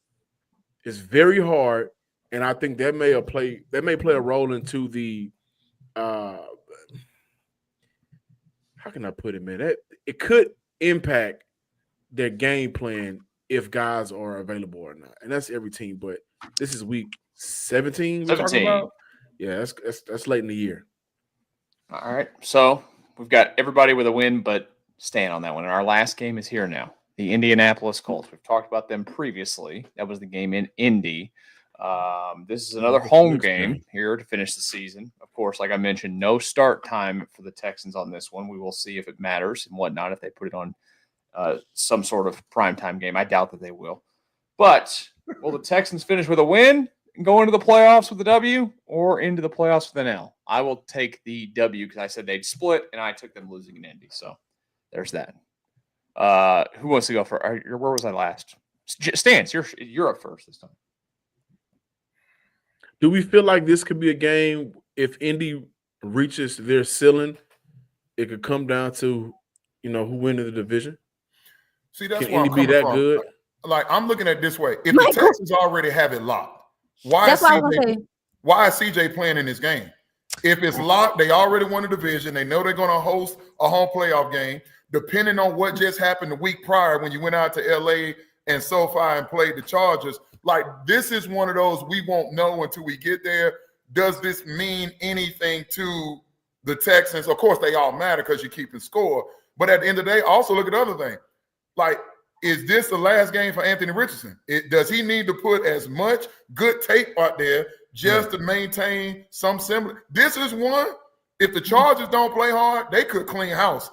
is very hard, and I think that may play a role into the how can I put it, man? It could impact their game plan if guys are available or not, and that's every team. But this is week 17. We're talking about? Yeah, that's late in the year. All right, so we've got everybody with a win, but staying on that one. And our last game is here now. The Indianapolis Colts. We've talked about them previously. That was the game in Indy. This is another home game here to finish the season. Of course, like I mentioned, no start time for the Texans on this one. We will see if it matters and whatnot, if they put it on some sort of primetime game. I doubt that they will. But will the Texans finish with a win and go into the playoffs with a W, or into the playoffs with an L? I will take the W because I said they'd split, and I took them losing in Indy. So there's that. Who wants to go for? Where was I last? Stance, you're up first this time. Do we feel like this could be a game if Indy reaches their ceiling? It could come down to, who wins the division. See, that's can where Indy I'm be coming that from. good? Like, I'm looking at it this way: if the Texans already have it locked, why is CJ playing in this game? If it's locked, they already won the division. They know they're going to host a home playoff game. Depending on what just happened the week prior when you went out to LA and SoFi and played the Chargers, like, this is one of those we won't know until we get there. Does this mean anything to the Texans? Of course, they all matter because you're keeping score. But at the end of the day, also look at the other thing. Like, is this the last game for Anthony Richardson? Does he need to put as much good tape out there just to maintain some semblance? This is one. If the Chargers don't play hard, they could clean house.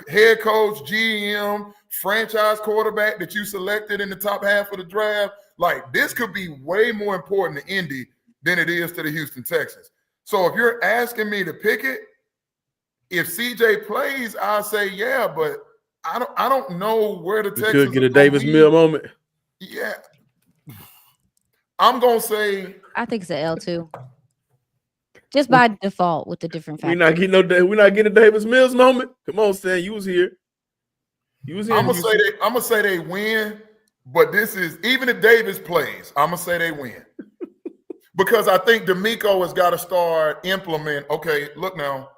Head coach, GM, franchise quarterback that you selected in the top half of the draft. Like, this could be way more important to Indy than it is to the Houston Texans. So if you're asking me to pick it, if CJ plays, I'll say yeah, but I don't know where the Texans could get a Davis Mill moment. Yeah. I'm gonna say I think it's an L too. Just by default with the different factors. We're not getting a Davis Mills moment. Come on, Stan. You was here. I'm gonna say they win, but this is, even if Davis plays, I'm gonna say they win. Because I think D'Amico has got to start implement. Okay, look now.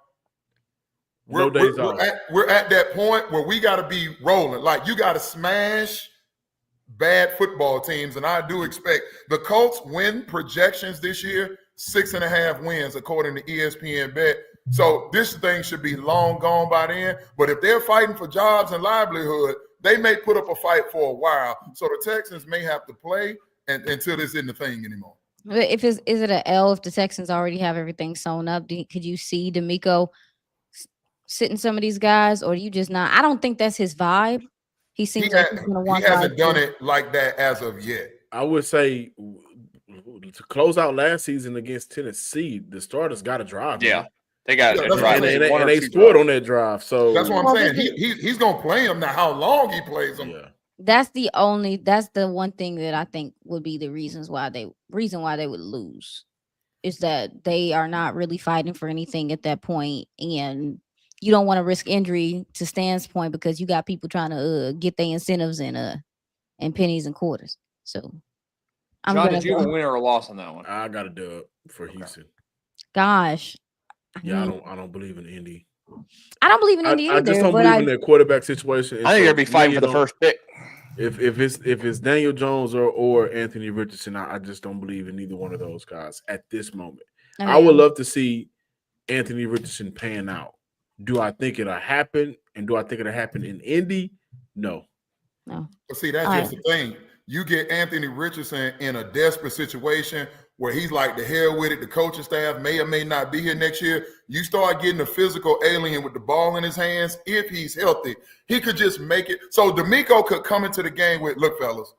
We're at that point where we got to be rolling. Like, you got to smash bad football teams, and I do expect the Colts win projections this year, 6.5 wins according to ESPN Bet. So this thing should be long gone by then. But if they're fighting for jobs and livelihood, they may put up a fight for a while. So the Texans may have to play until this isn't the thing anymore. If is it an L if the Texans already have everything sewn up? Could you see D'Amico sitting some of these guys, or do you just not? I don't think that's his vibe. He seems like he's going to want. He hasn't done it like that as of yet. I would say to close out last season against Tennessee, the starters got to drive. Yeah, they got to drive, and they scored on that drive. So that's what I'm saying. He's going to play them. Now, how long he plays them? Yeah. That's the one thing that I think would be the reason why they would lose. is that they are not really fighting for anything at that point, and you don't want to risk injury to Stan's point because you got people trying to get their incentives and pennies and quarters. So I'm John, gonna did you have a go. win or a loss on that one? I got a dub for Houston. Gosh, Yeah, I don't believe in Indy. I don't believe in Indy I just either. don't But believe in their quarterback situation. I think they'll be fighting for the first pick. If it's Daniel Jones or Anthony Richardson, I just don't believe in either one of those guys at this moment. I would love to see Anthony Richardson pan out. Do I think it'll happen? And do I think it'll happen in Indy? No. No. But see, that's just the thing. You get Anthony Richardson in a desperate situation where he's like, the hell with it. The coaching staff may or may not be here next year. You start getting a physical alien with the ball in his hands. If he's healthy, he could just make it. So D'Amico could come into the game with, look, fellas,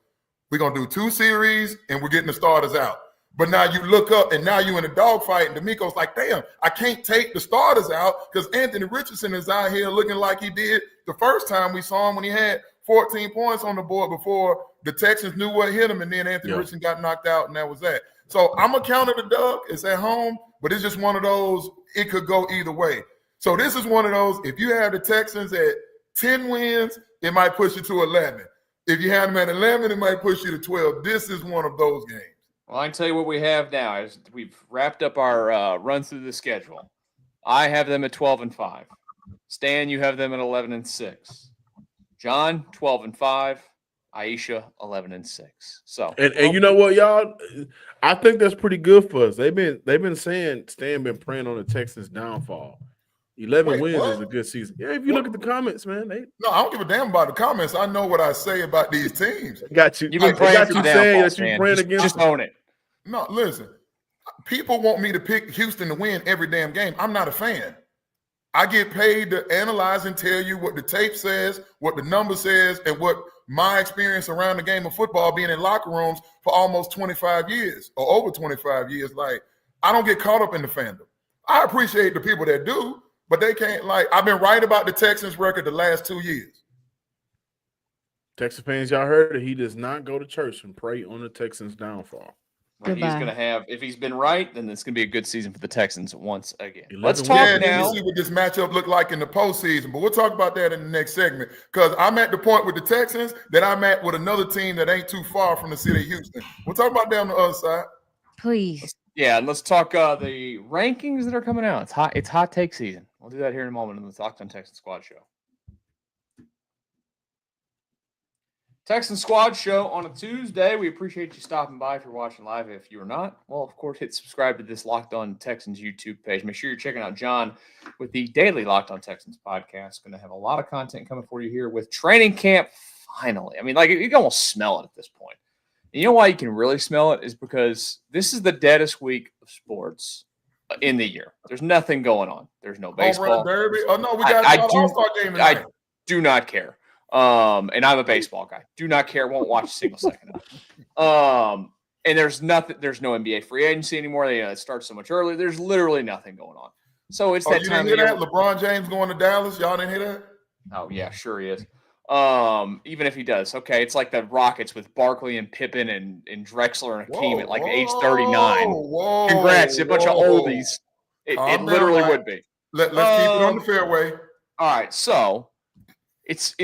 we're going to do 2 series and we're getting the starters out. But now you look up and now you're in a dogfight and D'Amico's like, damn, I can't take the starters out because Anthony Richardson is out here looking like he did the first time we saw him when he had 14 points on the board before the Texans knew what hit him, and then Anthony Richardson got knocked out, and that was that. So I'm going to counter the dub. It's at home, but it's just one of those, it could go either way. So this is one of those, if you have the Texans at 10 wins, it might push you to 11. If you have them at 11, it might push you to 12. This is one of those games. Well, I can tell you what we have now is we've wrapped up our run through the schedule. I have them at 12-5. Stan, you have them at 11-6. John, 12-5. Iisha, 11-6. So and you know what, y'all? I think that's pretty good for us. They've been saying Stan been praying on the Texans' downfall. 11 wins is a good season. Yeah, if you look at the comments, man. No, I don't give a damn about the comments. I know what I say about these teams. Got you. You've been praying for the downfall, that you praying against. Just own it. No, listen. People want me to pick Houston to win every damn game. I'm not a fan. I get paid to analyze and tell you what the tape says, what the number says, and what my experience around the game of football being in locker rooms for almost 25 years or over 25 years. Like, I don't get caught up in the fandom. I appreciate the people that do, but they can't, like, I've been right about the Texans record the last 2 years. Texas fans, y'all heard it. He does not go to church and pray on the Texans' downfall. He's going to have, if he's been right, then it's going to be a good season for the Texans once again. Let's talk now. See what this matchup look like in the postseason, but we'll talk about that in the next segment because I'm at the point with the Texans that I'm at with another team that ain't too far from the city of Houston. We'll talk about that on the other side. Please. Yeah, and let's talk the rankings that are coming out. It's hot take season. We'll do that here in a moment in the Locked On Texans Squad Show. Texan Squad Show on a Tuesday. We appreciate you stopping by if you're watching live. If you're not, well, of course, hit subscribe to this Locked On Texans YouTube page. Make sure you're checking out John with the daily Locked On Texans podcast. Going to have a lot of content coming for you here with training camp finally. I mean, like, you can almost smell it at this point. And you know why you can really smell it is because this is the deadest week of sports in the year. There's nothing going on. There's no baseball. Derby. Oh, no, we got an all-star game tonight. I do not care. And I'm a baseball guy. Do not care. Won't watch a single second of it. And there's nothing. There's no NBA free agency anymore. They start so much earlier. There's literally nothing going on. So it's that you time didn't of hear year. that? LeBron James going to Dallas. Y'all didn't hear that? Oh yeah, sure he is. Even if he does, okay, it's like the Rockets with Barkley and Pippen and Drexler and Hakeem at like age 39. Congrats, a bunch of oldies. It literally would be. Let's keep it on the fairway. All right, so it's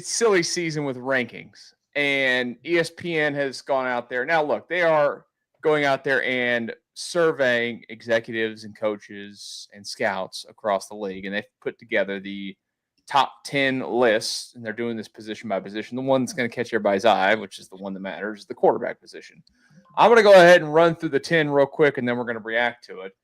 silly season with rankings, and ESPN has gone out there. Now look, they are going out there and surveying executives and coaches and scouts across the league, and they've put together the top 10 lists, and they're doing this position by position. The one that's going to catch everybody's eye, which is the one that matters, is the quarterback position. I'm going to go ahead and run through the 10 real quick, and then we're going to react to it.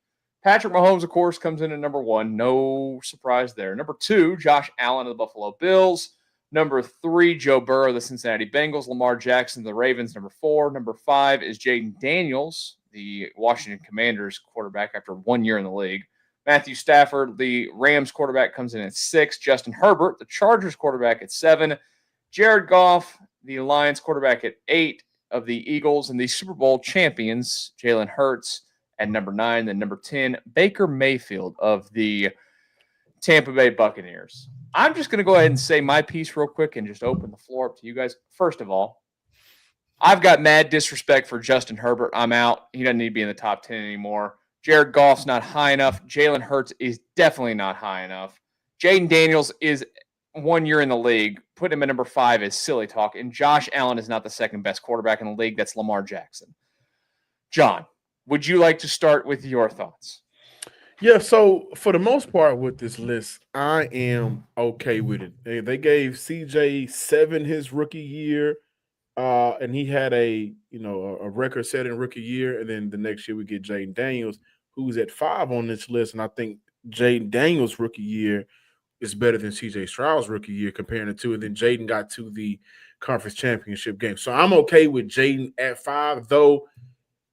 Patrick Mahomes, of course, comes in at number 1. No surprise there. Number 2, Josh Allen of the Buffalo Bills. Number 3, Joe Burrow of the Cincinnati Bengals. Lamar Jackson of the Ravens, number 4. Number 5 is Jaden Daniels, the Washington Commanders quarterback after 1 year in the league. Matthew Stafford, the Rams quarterback, comes in at 6. Justin Herbert, the Chargers quarterback, at 7. Jared Goff, the Lions quarterback, at 8 of the Eagles. And the Super Bowl champions, Jalen Hurts, at number 9. Then number 10, Baker Mayfield of the Tampa Bay Buccaneers. I'm just going to go ahead and say my piece real quick and just open the floor up to you guys. First of all, I've got mad disrespect for Justin Herbert. I'm out. He doesn't need to be in the top 10 anymore. Jared Goff's not high enough. Jalen Hurts is definitely not high enough. Jaden Daniels is 1 year in the league. Put him at number 5 is silly talk. And Josh Allen is not the second best quarterback in the league. That's Lamar Jackson. John, would you like to start with your thoughts? Yeah, so for the most part with this list, I am okay with it. They gave CJ 7 his rookie year, and he had a record-setting rookie year, and then the next year we get Jaden Daniels, who's at 5 on this list, and I think Jaden Daniels' rookie year is better than CJ Stroud's rookie year comparing the two, and then Jaden got to the conference championship game. So I'm okay with Jaden at 5, though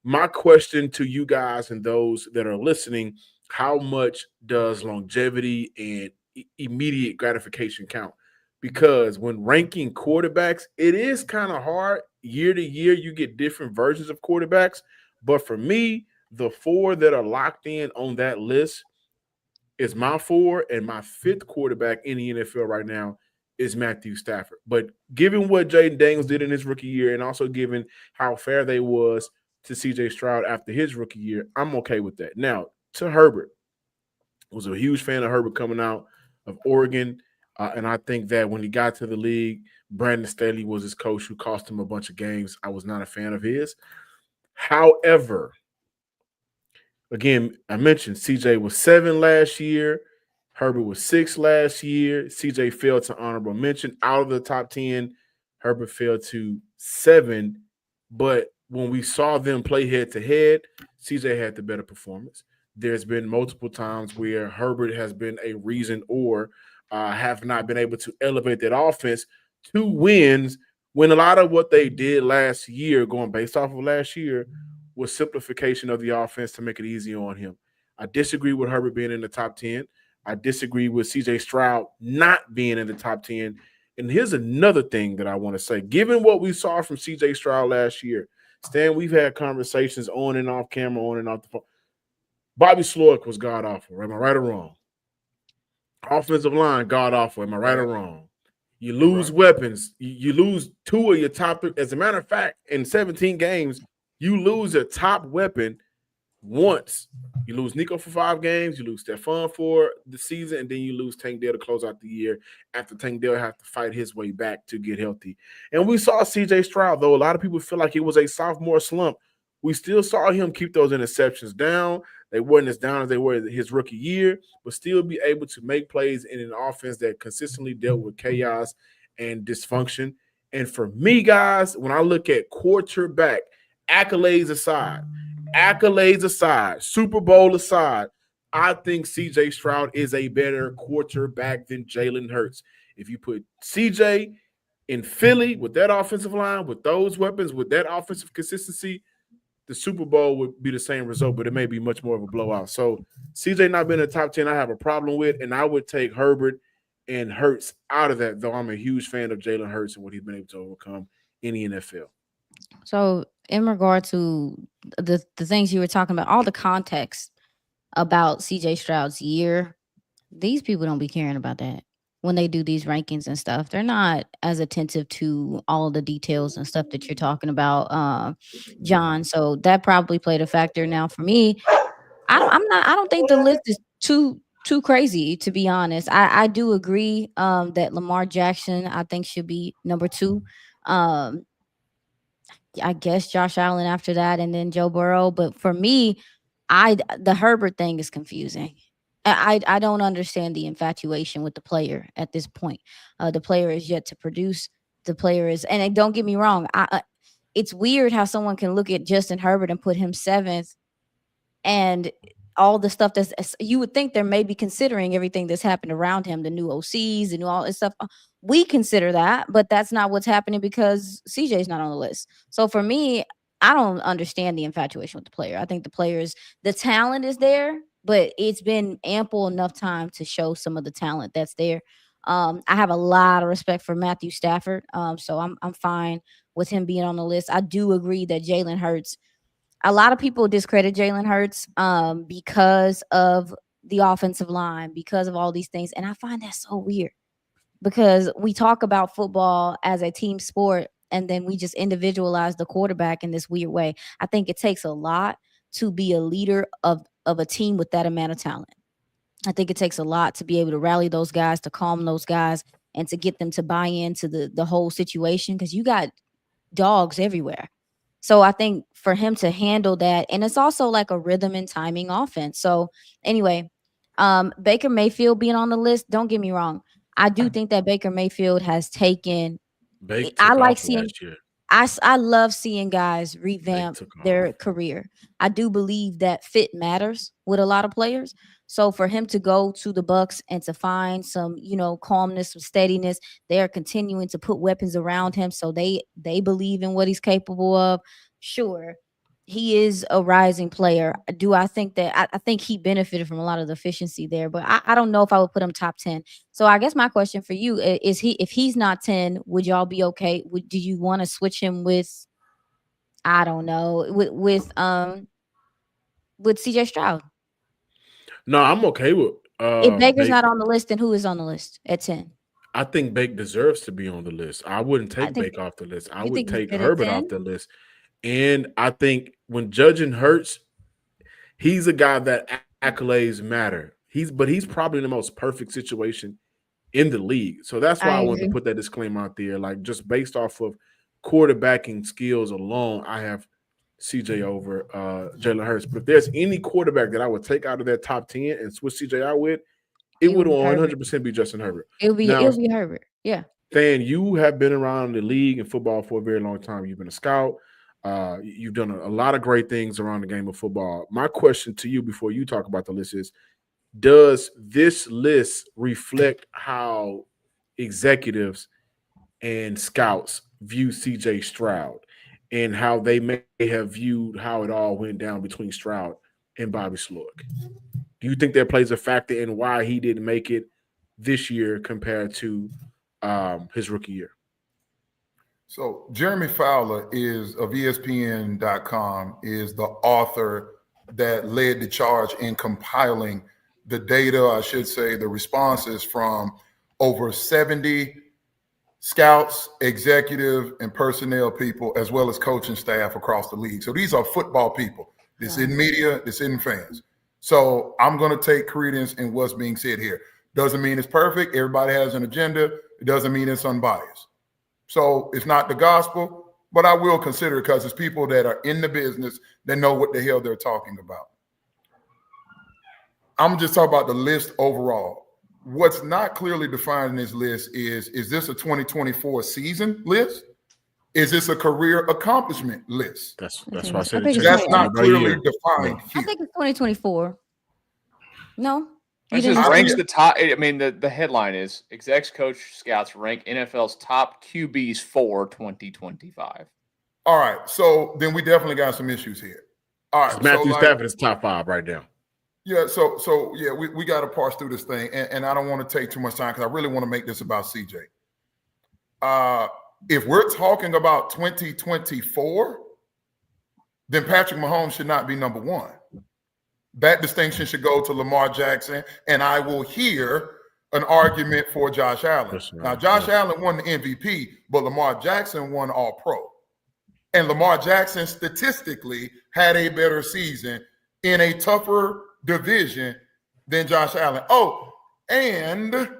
my question to you guys and those that are listening, how much does longevity and immediate gratification count? Because when ranking quarterbacks, it is kind of hard. Year to year, you get different versions of quarterbacks. But for me, the 4 that are locked in on that list is my 4, and my 5th quarterback in the NFL right now is Matthew Stafford. But given what Jaden Daniels did in his rookie year, and also given how fair they was to CJ Stroud after his rookie year, I'm okay with that. Now, to Herbert, was a huge fan of Herbert coming out of Oregon, and I think that when he got to the league, Brandon Staley was his coach who cost him a bunch of games. I was not a fan of his. However, again, I mentioned CJ was 7 last year. Herbert was 6 last year. CJ fell to honorable mention. Out of the top 10, Herbert fell to 7. But when we saw them play head-to-head, CJ had the better performance. There's been multiple times where Herbert has been a reason or have not been able to elevate that offense to wins when a lot of what they did last year, going based off of last year, was simplification of the offense to make it easy on him. I disagree with Herbert being in the top 10. I disagree with CJ Stroud not being in the top 10. And here's another thing that I want to say. Given what we saw from CJ Stroud last year, Stan, we've had conversations on and off camera, on and off the phone. Bobby Slowick was god-awful. Am I right or wrong? Offensive line, god-awful. Am I right or wrong? You lose weapons. You lose 2 of your top 3. As a matter of fact, in 17 games, you lose a top weapon once. You lose Nico for 5 games. You lose Stephon for the season, and then you lose Tank Dell to close out the year after Tank Dell had to fight his way back to get healthy. And we saw CJ Stroud, though a lot of people feel like it was a sophomore slump. We still saw him keep those interceptions down. They weren't as down as they were his rookie year, but still be able to make plays in an offense that consistently dealt with chaos and dysfunction. And for me, guys, when I look at quarterback, accolades aside, Super Bowl aside, I think CJ Stroud is a better quarterback than Jalen Hurts. If you put CJ in Philly with that offensive line, with those weapons, with that offensive consistency, the Super Bowl would be the same result, but it may be much more of a blowout. So CJ not being in the top 10, I have a problem with, and I would take Herbert and Hurts out of that, though I'm a huge fan of Jalen Hurts and what he's been able to overcome in the NFL. So in regard to the things you were talking about, all the context about CJ Stroud's year, these people don't be caring about that. When they do these rankings and stuff, they're not as attentive to all of the details and stuff that you're talking about, John. So that probably played a factor. Now for me, I don't think the list is too crazy, to be honest. I do agree that Lamar Jackson, I think, should be number 2. I guess Josh Allen after that, and then Joe Burrow. But for me, the Herbert thing is confusing. I don't understand the infatuation with the player at this point. The player is yet to produce. The player is, and don't get me wrong, it's weird how someone can look at Justin Herbert and put him 7th, and all the stuff that's, you would think they're maybe considering everything that's happened around him, the new OCs, the new all this stuff. We consider that, but that's not what's happening because CJ's not on the list. So for me, I don't understand the infatuation with the player. I think the talent is there, but it's been ample enough time to show some of the talent that's there. I have a lot of respect for Matthew Stafford, so I'm fine with him being on the list. I do agree that Jalen Hurts, a lot of people discredit Jalen Hurts because of the offensive line, because of all these things, and I find that so weird because we talk about football as a team sport, and then we just individualize the quarterback in this weird way. I think it takes a lot to be a leader of a team with that amount of talent. I think it takes a lot to be able to rally those guys, to calm those guys, and to get them to buy into the whole situation, because you got dogs everywhere. So I think for him to handle that, and it's also like a rhythm and timing offense. So anyway, Baker Mayfield being on the list, don't get me wrong. I do think that Baker Mayfield has taken. Bake I took like off seeing. last year. I love seeing guys Bake revamp took their off. career. I do believe that fit matters with a lot of players. So for him to go to the Bucks and to find some, calmness, some steadiness, they are continuing to put weapons around him. So they believe in what he's capable of. Sure, he is a rising player. Do I think that I think he benefited from a lot of the efficiency there, but I don't know if I would put him top 10. So I guess my question for you is if he's not 10, would y'all be okay? Do you want to switch him with, I don't know, with CJ Stroud? No, I'm okay with If Baker's Bake. not on the list, then who is on the list at 10? I think Bake deserves to be on the list. I wouldn't I take think Bake off the list. I you would think he's take good at Herbert 10? off the list. And I think when judging Hurts, he's a guy that accolades matter. He's probably in the most perfect situation in the league. So that's why I I wanted to agree. put that disclaimer out there. Like, just based off of quarterbacking skills alone, I have CJ over Jalen Hurts. But if there's any quarterback that I would take out of that top 10 and switch CJ out with, it It would would be Herbert. 100% be Justin Herbert. It'll Now, be Herbert. Yeah. Stan, you have been around the league and football for a very long time. You've been a scout. You've done a lot of great things around the game of football. My question to you before you talk about the list is, does this list reflect how executives and scouts view CJ Stroud and how they may have viewed how it all went down between Stroud and Bobby Slowick? Do you think that plays a factor in why he didn't make it this year compared to his rookie year? So Jeremy Fowler is of ESPN.com is the author that led the charge in compiling the data, I should say, the responses from over 70 scouts, executive, and personnel people, as well as coaching staff across the league. So these are football people. This isn't media. This isn't fans. So I'm going to take credence in what's being said here. Doesn't mean it's perfect. Everybody has an agenda. It doesn't mean it's unbiased. So it's not the gospel, but I will consider it because it's people that are in the business that know what the hell they're talking about. I'm just talking about the list overall. What's not clearly defined in this list is this a 2024 season list? Is this a career accomplishment list? That's why I said I think it. it's That's not clearly defined I here. think it's 2024. No? You It didn't just say ranks that? the top. I mean, the headline is execs, coach, scouts rank NFL's top QBs for 2025. All right, so then we definitely got some issues here. All right, Matthew Stafford is top 5 right now. Yeah, so yeah, we got to parse through this thing, and I don't want to take too much time because I really want to make this about CJ. If we're talking about 2024, then Patrick Mahomes should not be number one. That distinction should go to Lamar Jackson, and I will hear an argument for Josh Allen. Now, Josh Allen won the MVP, but Lamar Jackson won All-Pro. And Lamar Jackson statistically had a better season in a tougher division than Josh Allen. Oh, and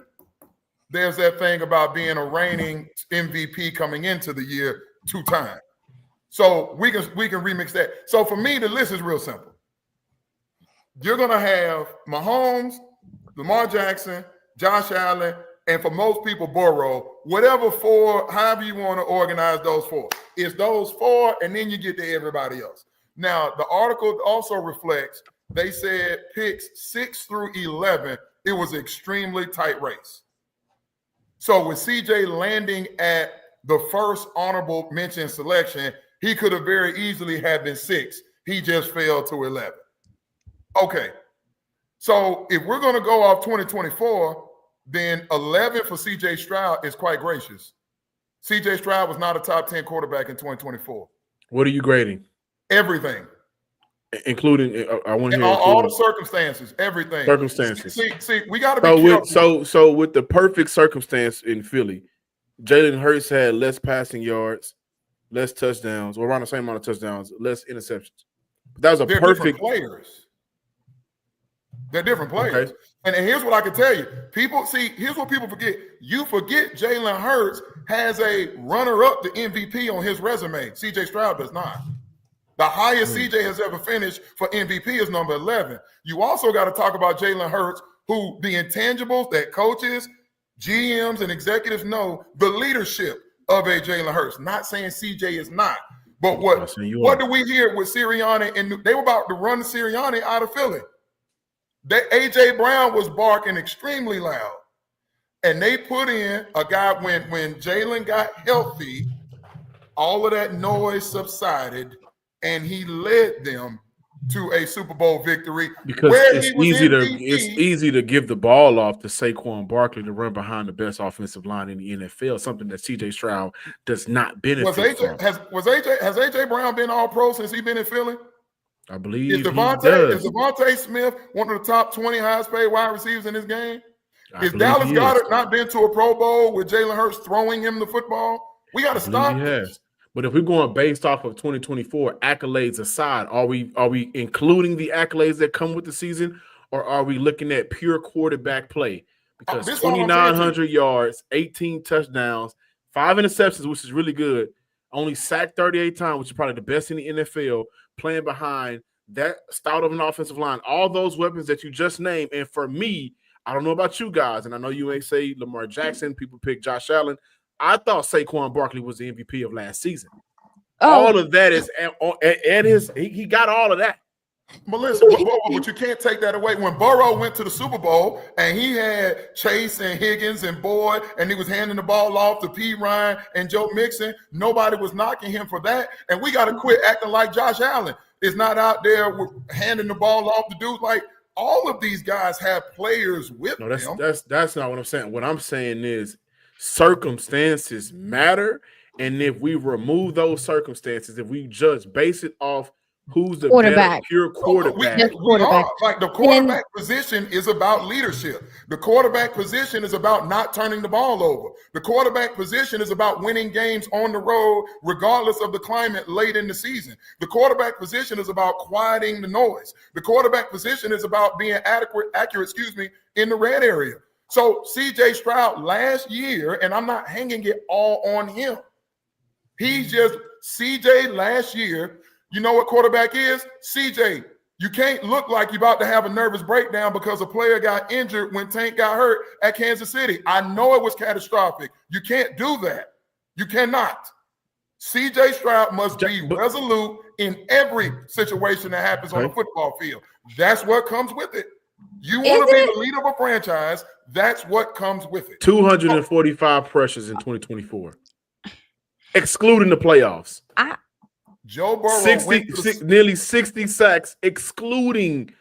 there's that thing about being a reigning MVP coming into the year 2 times. So we can remix that. So for me, the list is real simple. You're going to have Mahomes, Lamar Jackson, Josh Allen, and for most people, Burrow, whatever 4, however you want to organize those 4. It's those 4, and then you get to everybody else. Now, the article also reflects, they said picks 6 through 11, it was an extremely tight race. So with CJ landing at the first honorable mention selection, he could have very easily had been 6. He just fell to 11. Okay. So if we're going to go off 2024, then 11 for CJ Stroud is quite gracious. CJ Stroud was not a top 10 quarterback in 2024. What are you grading? Everything. Including, I want to hear all the circumstances, everything. Circumstances. See, we got to be careful. So with the perfect circumstance in Philly, Jalen Hurts had less passing yards less touchdowns, or around the same amount of touchdowns, less interceptions. But that was a They're perfect different players. They're different players. Okay. And here's what I can tell you. Here's what people forget. You forget Jalen Hurts has a runner-up to MVP on his resume. CJ Stroud does not. The highest CJ has ever finished for MVP is number 11. You also got to talk about Jalen Hurts, who the intangibles that coaches, GMs, and executives know, the leadership of a Jalen Hurts. Not saying CJ is not. But what do we hear with Sirianni? And they were about to run Sirianni out of Philly. A.J. Brown was barking extremely loud. And they put in a guy when Jalen got healthy, all of that noise subsided, and he led them to a Super Bowl victory. Because it's easy to give the ball off to Saquon Barkley to run behind the best offensive line in the NFL, something that CJ Stroud does not benefit from. Has AJ Brown been all pro since he's been in Philly? I believe is Devontae Smith one of the top 20 highest paid wide receivers in this game? Is Dallas Goedert not been to a Pro Bowl with Jalen Hurts throwing him the football? We got to stop this. But if we're going based off of 2024 accolades aside, are we including the accolades that come with the season, or are we looking at pure quarterback play? Because 2,900 yards, 18 touchdowns, 5 interceptions, which is really good. Only sacked 38 times, which is probably the best in the NFL, playing behind that stout of an offensive line. All those weapons that you just named. And for me, I don't know about you guys, and I know you ain't say Lamar Jackson. People pick Josh Allen. I thought Saquon Barkley was the MVP of last season. All of that is at his – he got all of that. But listen, but you can't take that away. When Burrow went to the Super Bowl and he had Chase and Higgins and Boyd, and he was handing the ball off to P. Ryan and Joe Mixon, nobody was knocking him for that. And we got to quit acting like Josh Allen is not out there handing the ball off to dudes. Like, all of these guys have players with them. That's not what I'm saying. What I'm saying is circumstances matter. And if we remove those circumstances, if we just base it off who's the better pure quarterback. Like the quarterback position is about leadership. The quarterback position is about not turning the ball over. The quarterback position is about winning games on the road, regardless of the climate late in the season. The quarterback position is about quieting the noise. The quarterback position is about being accurate, in the red area. So CJ Stroud last year, and I'm not hanging it all on him. CJ last year. You know what quarterback is? CJ, you can't look like you're about to have a nervous breakdown because a player got injured when Tank got hurt at Kansas City. I know it was catastrophic. You can't do that. You cannot. CJ Stroud must be resolute in every situation that happens on the football field. That's what comes with it. You want to be the leader of a franchise, that's what comes with it. 245 pressures in 2024, excluding the playoffs. Joe Burrow nearly 60 sacks, excluding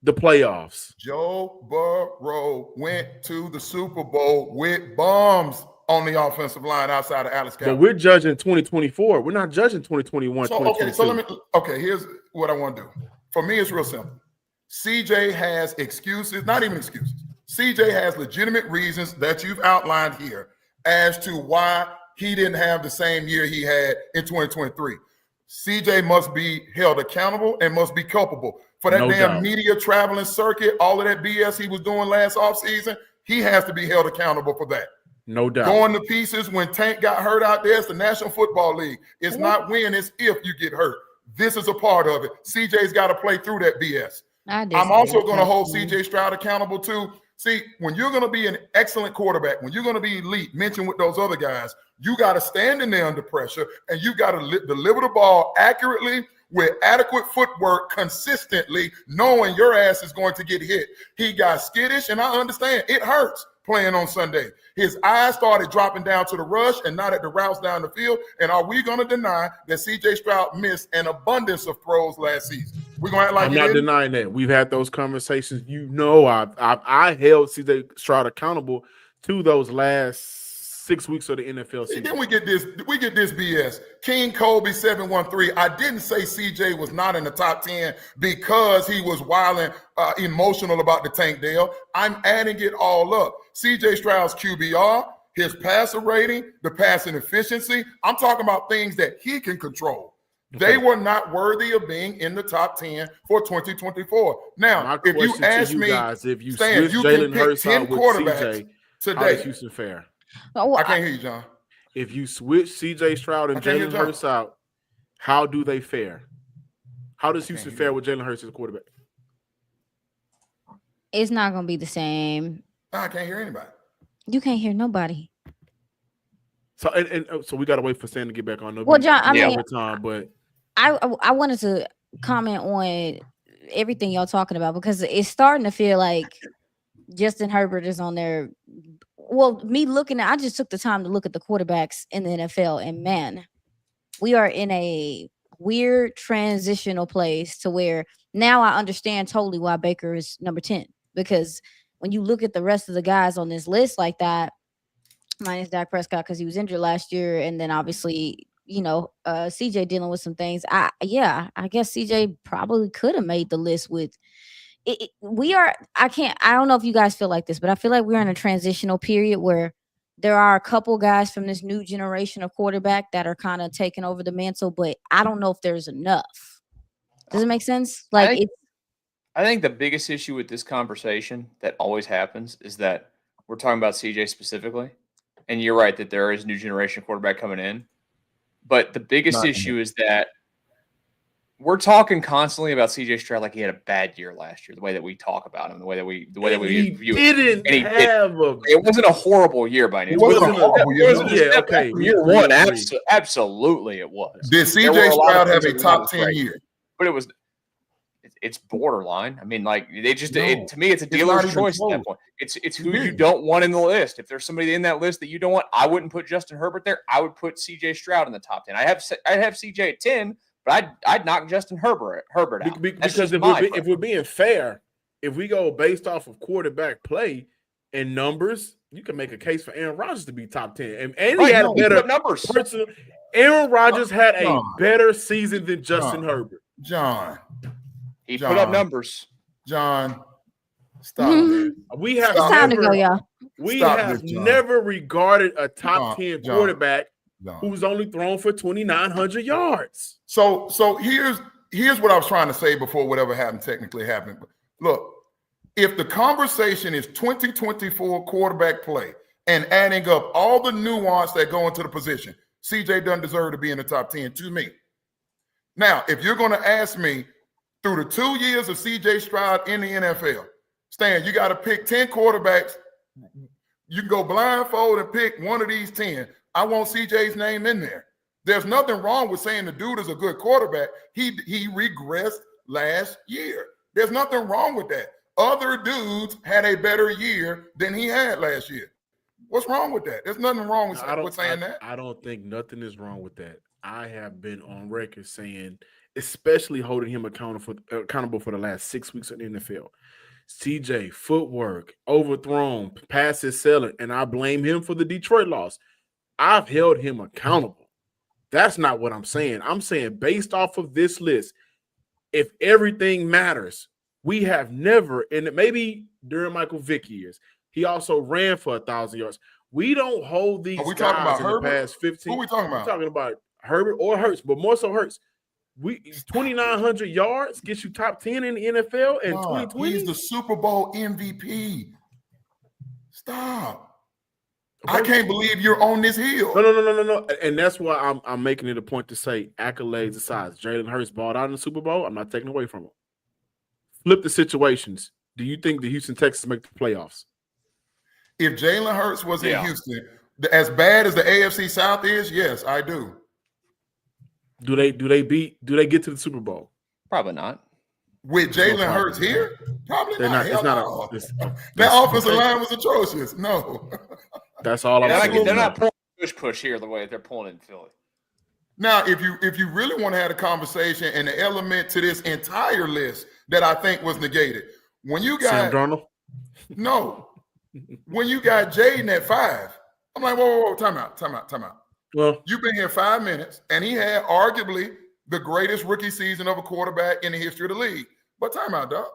the playoffs. Joe Burrow went to the Super Bowl with bums on the offensive line outside of Alex Cowboy. But we're judging 2024. We're not judging 2021, 2022. Here's what I want to do. For me, it's real simple. CJ has excuses, not even excuses. CJ has legitimate reasons that you've outlined here as to why he didn't have the same year he had in 2023. CJ must be held accountable and must be culpable for that media traveling circuit, all of that BS he was doing last offseason. He has to be held accountable for that. No doubt. Going to pieces when Tank got hurt out there, it's the National Football League. It's not when, it's if you get hurt. This is a part of it. CJ's got to play through that BS. I'm also going to hold CJ Stroud accountable too. See, when you're going to be an excellent quarterback, when you're going to be elite, mentioned with those other guys, you got to stand in there under pressure, and you got to deliver the ball accurately with adequate footwork consistently, knowing your ass is going to get hit. He got skittish, and I understand it hurts playing on Sunday. His eyes started dropping down to the rush and not at the routes down the field. And are we going to deny that CJ Stroud missed an abundance of pros last season? We're going to act like I'm not denying that. We've had those conversations. You know, I held CJ Stroud accountable to those last 6 weeks of the NFL season. Then we get this BS. King Kobe 713. I didn't say CJ was not in the top 10 because he was wilding emotional about the Tank Dale. I'm adding it all up. CJ Stroud's QBR, his passer rating, the passing efficiency. I'm talking about things that he can control. They were not worthy of being in the top 10 for 2024. Now, if you ask me, guys, if you Stan, switch you Jalen can pick Hurts 10 out with quarterbacks CJ, how does today. Houston fare? I can't hear you, John. If you switch CJ Stroud and Jalen Hurts out, how do they fare? How does Houston fare with Jalen Hurts as a quarterback? It's not going to be the same. I can't hear anybody. You can't hear nobody. So so we got to wait for Stan to get back on. Well, John, I mean, time, but I wanted to comment on everything y'all talking about because it's starting to feel like Justin Herbert is on there. Well, I just took the time to look at the quarterbacks in the NFL, and man, we are in a weird transitional place to where now I understand totally why Baker is number 10, because when you look at the rest of the guys on this list like that, minus Dak Prescott because he was injured last year, and then obviously, CJ dealing with some things. I guess CJ probably could have made the list with it. I don't know if you guys feel like this, but I feel like we're in a transitional period where there are a couple guys from this new generation of quarterback that are kind of taking over the mantle, but I don't know if there's enough. Does it make sense? I think the biggest issue with this conversation that always happens is that we're talking about CJ specifically. And you're right that there is a new generation quarterback coming in. But the biggest issue is that we're talking constantly about CJ Stroud like he had a bad year last year, the way that we talk about him, the way that we view it. It wasn't a horrible year by any means. It wasn't a horrible year. Year one, absolutely it was. Did CJ Stroud have a top 10 year? But it's borderline. I mean, like to me, it's a dealer's choice at that point. It's who you don't want in the list. If there's somebody in that list that you don't want, I wouldn't put Justin Herbert there. I would put CJ Stroud in the top 10. I have CJ at 10, but I'd knock Justin Herbert out. Because if we're being fair, if we go based off of quarterback play and numbers, you can make a case for Aaron Rodgers to be top 10. And he had better numbers. Aaron Rodgers had a better season than Justin Herbert. He put up numbers. John, stop. Man. It's time to go, y'all. We have never regarded a top 10 quarterback who's only thrown for 2,900 yards. So here's what I was trying to say before whatever happened technically happened. Look, if the conversation is 2024 quarterback play and adding up all the nuance that go into the position, CJ doesn't deserve to be in the top 10 to me. Now, if you're going to ask me, through the 2 years of CJ Stroud in the NFL, Stan, you got to pick 10 quarterbacks. You can go blindfold and pick one of these 10. I want CJ's name in there. There's nothing wrong with saying the dude is a good quarterback. He regressed last year. There's nothing wrong with that. Other dudes had a better year than he had last year. What's wrong with that? There's nothing wrong with saying that. I don't think nothing is wrong with that. I have been on record saying, especially holding him accountable for the last 6 weeks in the NFL. CJ, footwork, overthrown, passes selling, and I blame him for the Detroit loss. I've held him accountable. That's not what I'm saying. I'm saying based off of this list, if everything matters, we have never, and maybe during Michael Vick years, he also ran for 1,000 yards. We don't hold these guys in the past 15. Who are we talking about? We're talking about Herbert or Hurts, but more so Hurts. 2,900 yards gets you top 10 in the NFL in 2020. He's the Super Bowl MVP. Stop. Okay. I can't believe you're on this hill. No. And that's why I'm making it a point to say, accolades aside, Jalen Hurts balled out in the Super Bowl. I'm not taking away from him. Flip the situations. Do you think the Houston Texans make the playoffs? If Jalen Hurts was in Houston, as bad as the AFC South is, yes, I do. Do they get to the Super Bowl? Probably not. With Jalen Hurts here? Probably not. That offensive line was atrocious. No. That's all I'm saying. They're not pulling push here the way they're pulling in Philly. Now, if you really want to have a conversation, and the element to this entire list that I think was negated, when you got Sam Darnold? No. When you got Jaden at 5, I'm like, whoa, time out. Well, you've been here 5 minutes, and he had arguably the greatest rookie season of a quarterback in the history of the league. But time out, dog.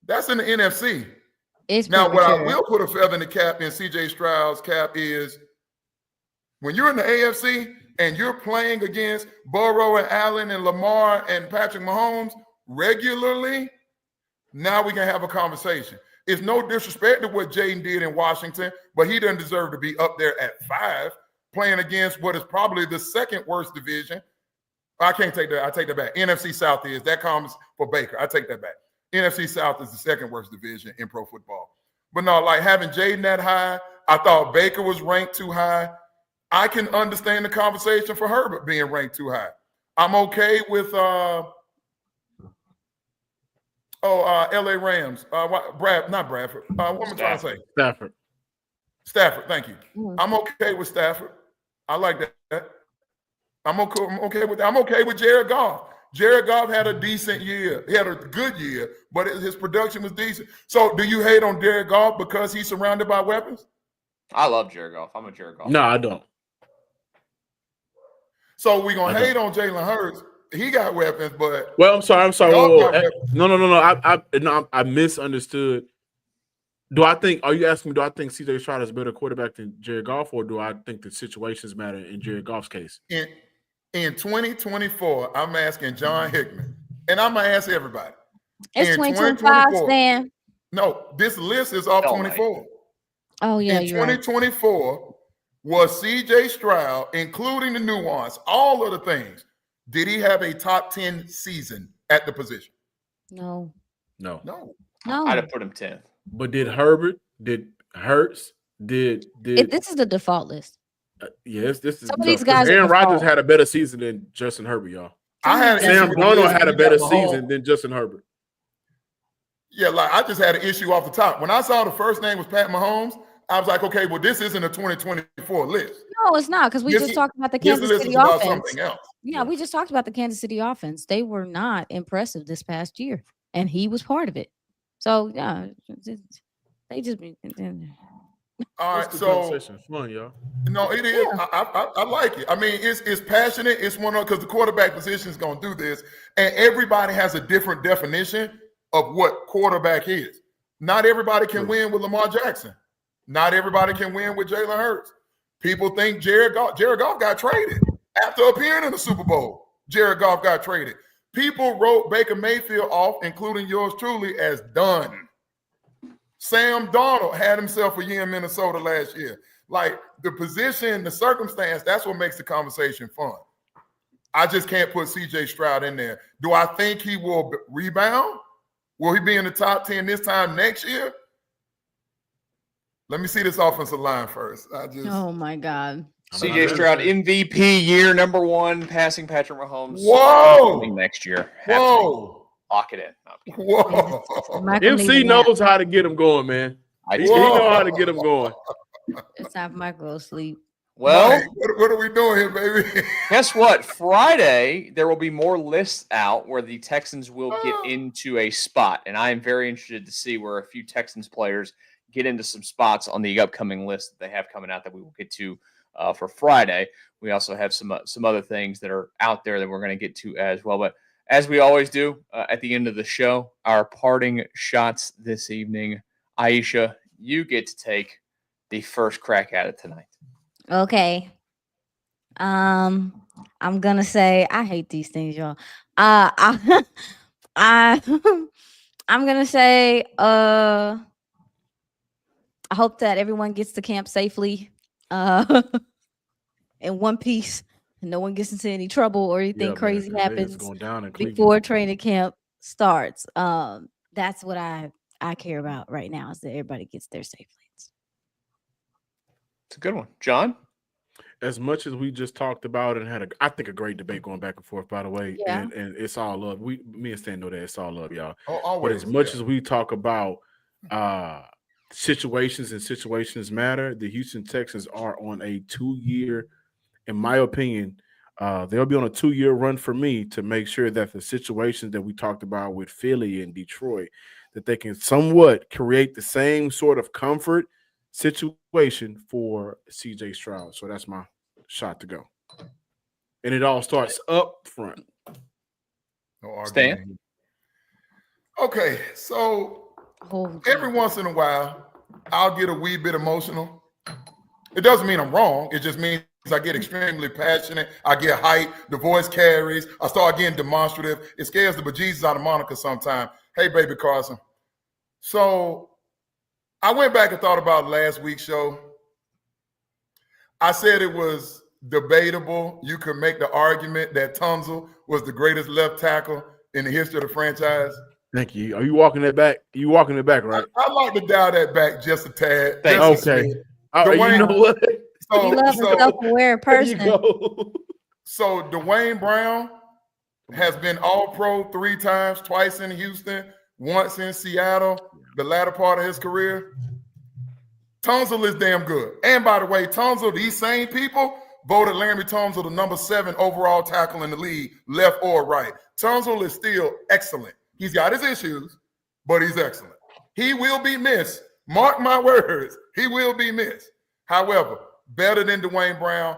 That's in the NFC. It's Now, what I premature. will put a feather in the cap in CJ Stroud's cap is when you're in the AFC and you're playing against Burrow and Allen and Lamar and Patrick Mahomes regularly, now we can have a conversation. It's no disrespect to what Jaden did in Washington, but he doesn't deserve to be up there at 5 playing against what is probably the second worst division. I can't take that. I take that back. NFC South is. That comes for Baker. I take that back. NFC South is the second worst division in pro football. But no, like having Jaden that high, I thought Baker was ranked too high. I can understand the conversation for Herbert being ranked too high. I'm okay with LA Rams. Not Bradford. What am I trying to say? Stafford, thank you. I'm okay with Stafford. I like that. I'm okay with Jared Goff. Jared Goff had a decent year. He had a good year, but his production was decent. So do you hate on Jared Goff because he's surrounded by weapons? I love Jared Goff. I'm a Jared Goff. No, I don't. So we're going to hate on Jalen Hurts. He got weapons, but I'm sorry. Goff I misunderstood. Are you asking me, do I think CJ Stroud is a better quarterback than Jared Goff, or do I think the situations matter in Jared Goff's case? In 2024, I'm asking John Hickman, and I'm going to ask everybody. It's 2025, Stan. No, this list is off 24. Oh, yeah, in 2024, was CJ Stroud, including the nuance, all of the things, did he have a top 10 season at the position? No. I'd have put him 10th. But did Herbert, did Hurts, did this is the default list. Yes, this is some of these guys. Aaron Rodgers had a better season than Justin Herbert, y'all. Sam Darnold had a better season than Justin Herbert. Yeah, like I just had an issue off the top. When I saw the first name was Pat Mahomes, I was like, okay, well, this isn't a 2024 list. No, it's not, because we just talked about the Kansas City offense. Something else. Yeah, we just talked about the Kansas City offense. They were not impressive this past year, and he was part of it. So yeah, they just be. All right, so fun, y'all. No, it is. Yeah. I like it. I mean, it's passionate. It's one of because the quarterback position is going to do this, and everybody has a different definition of what quarterback is. Not everybody can win with Lamar Jackson. Not everybody can win with Jalen Hurts. People think Jared Goff got traded after appearing in the Super Bowl. Jared Goff got traded. People wrote Baker Mayfield off, including yours truly, as done. Sam Darnold had himself a year in Minnesota last year. Like the position, the circumstance, that's what makes the conversation fun. I just can't put CJ Stroud in there. Do I think he will rebound? Will he be in the top 10 this time next year? Let me see this offensive line first. Oh my God. CJ Stroud MVP year number 1, passing Patrick Mahomes. Whoa! Next year. Whoa! Lock it in. Whoa! MC knows how to get him going, man. He knows how to get him going. It's time for Michael to sleep. Well, Mike, what are we doing here, baby? Guess what? Friday, there will be more lists out where the Texans will get into a spot. And I am very interested to see where a few Texans players get into some spots on the upcoming list that they have coming out that we will get to for Friday. We also have some other things that are out there that we're going to get to as well. But as we always do at the end of the show, our parting shots this evening. Iisha, you get to take the first crack at it tonight. Okay. I'm gonna say I hate these things, y'all. I'm gonna say I hope that everyone gets to camp safely in one piece and no one gets into any trouble or anything crazy happens before training camp starts. That's what I care about right now, is that everybody gets there safely. It's a good one. John? As much as we just talked about and had I think a great debate going back and forth, by the way, and it's all love. Me and Stan know that it's all love, y'all. But as much as we talk about situations matter, the Houston Texans are on a 2-year, in my opinion, they'll be on a 2-year run for me to make sure that the situations that we talked about with Philly and Detroit, that they can somewhat create the same sort of comfort situation for CJ Stroud. So that's my shot to go. And it all starts up front. Stan? Okay, so Oh, Every once in a while, I'll get a wee bit emotional. It doesn't mean I'm wrong. It just means I get extremely passionate. I get hyped. The voice carries. I start getting demonstrative. It scares the bejesus out of Monica sometimes. Hey, baby Carson. So I went back and thought about last week's show. I said it was debatable. You could make the argument that Tunsil was the greatest left tackle in the history of the franchise. Thank you. Are you walking that back? You walking it back, right? I'd like to dial that back just a tad. Okay. Dwayne, you know what? you love a self-aware person. So Dwayne Brown has been All-Pro 3 times, twice in Houston, once in Seattle, the latter part of his career. Tunsil is damn good. And by the way, Tunsil, these same people voted Laremy Tunsil the number 7 overall tackle in the league, left or right. Tunsil is still excellent. He's got his issues, but he's excellent. He will be missed. Mark my words, he will be missed. However, better than Dwayne Brown.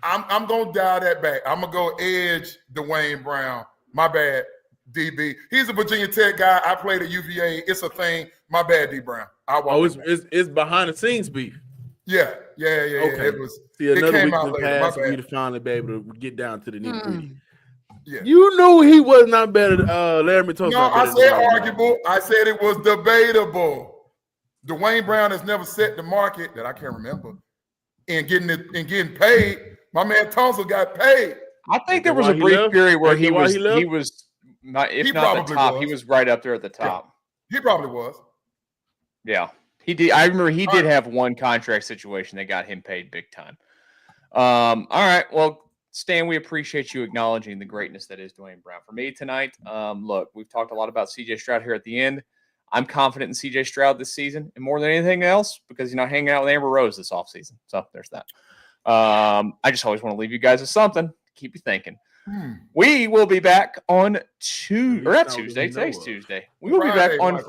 I'm going to dial that back. I'm going to go edge Dwayne Brown. My bad, DB. He's a Virginia Tech guy. I played at UVA. It's a thing. My bad, D Brown. It's behind the scenes beef. Yeah. Okay. It came out later. Pass for you to finally be able to get down to the nitty gritty. Yeah. You knew he was not better than Laremy Tunsil. No, I said arguable. I said it was debatable. Dwayne Brown has never set the market that I can't remember in getting paid. My man Tunsil got paid. I think there was a brief period where he was not, if not the top, he was right up there at the top. Yeah. He probably was. Yeah, he did. I remember he did have one contract situation that got him paid big time. All right, well, Stan, we appreciate you acknowledging the greatness that is Dwayne Brown. For me tonight, look, we've talked a lot about CJ Stroud here at the end. I'm confident in CJ Stroud this season, and more than anything else, because he's not hanging out with Amber Rose this offseason. So there's that. I just always want to leave you guys with something to keep you thinking. We will be back on Tuesday. Today's Tuesday. We will be back on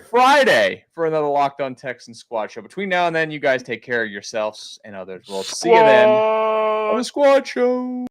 Friday for another Locked On Texans Squad Show. Between now and then, you guys take care of yourselves and others. We'll see you then on the Squad Show.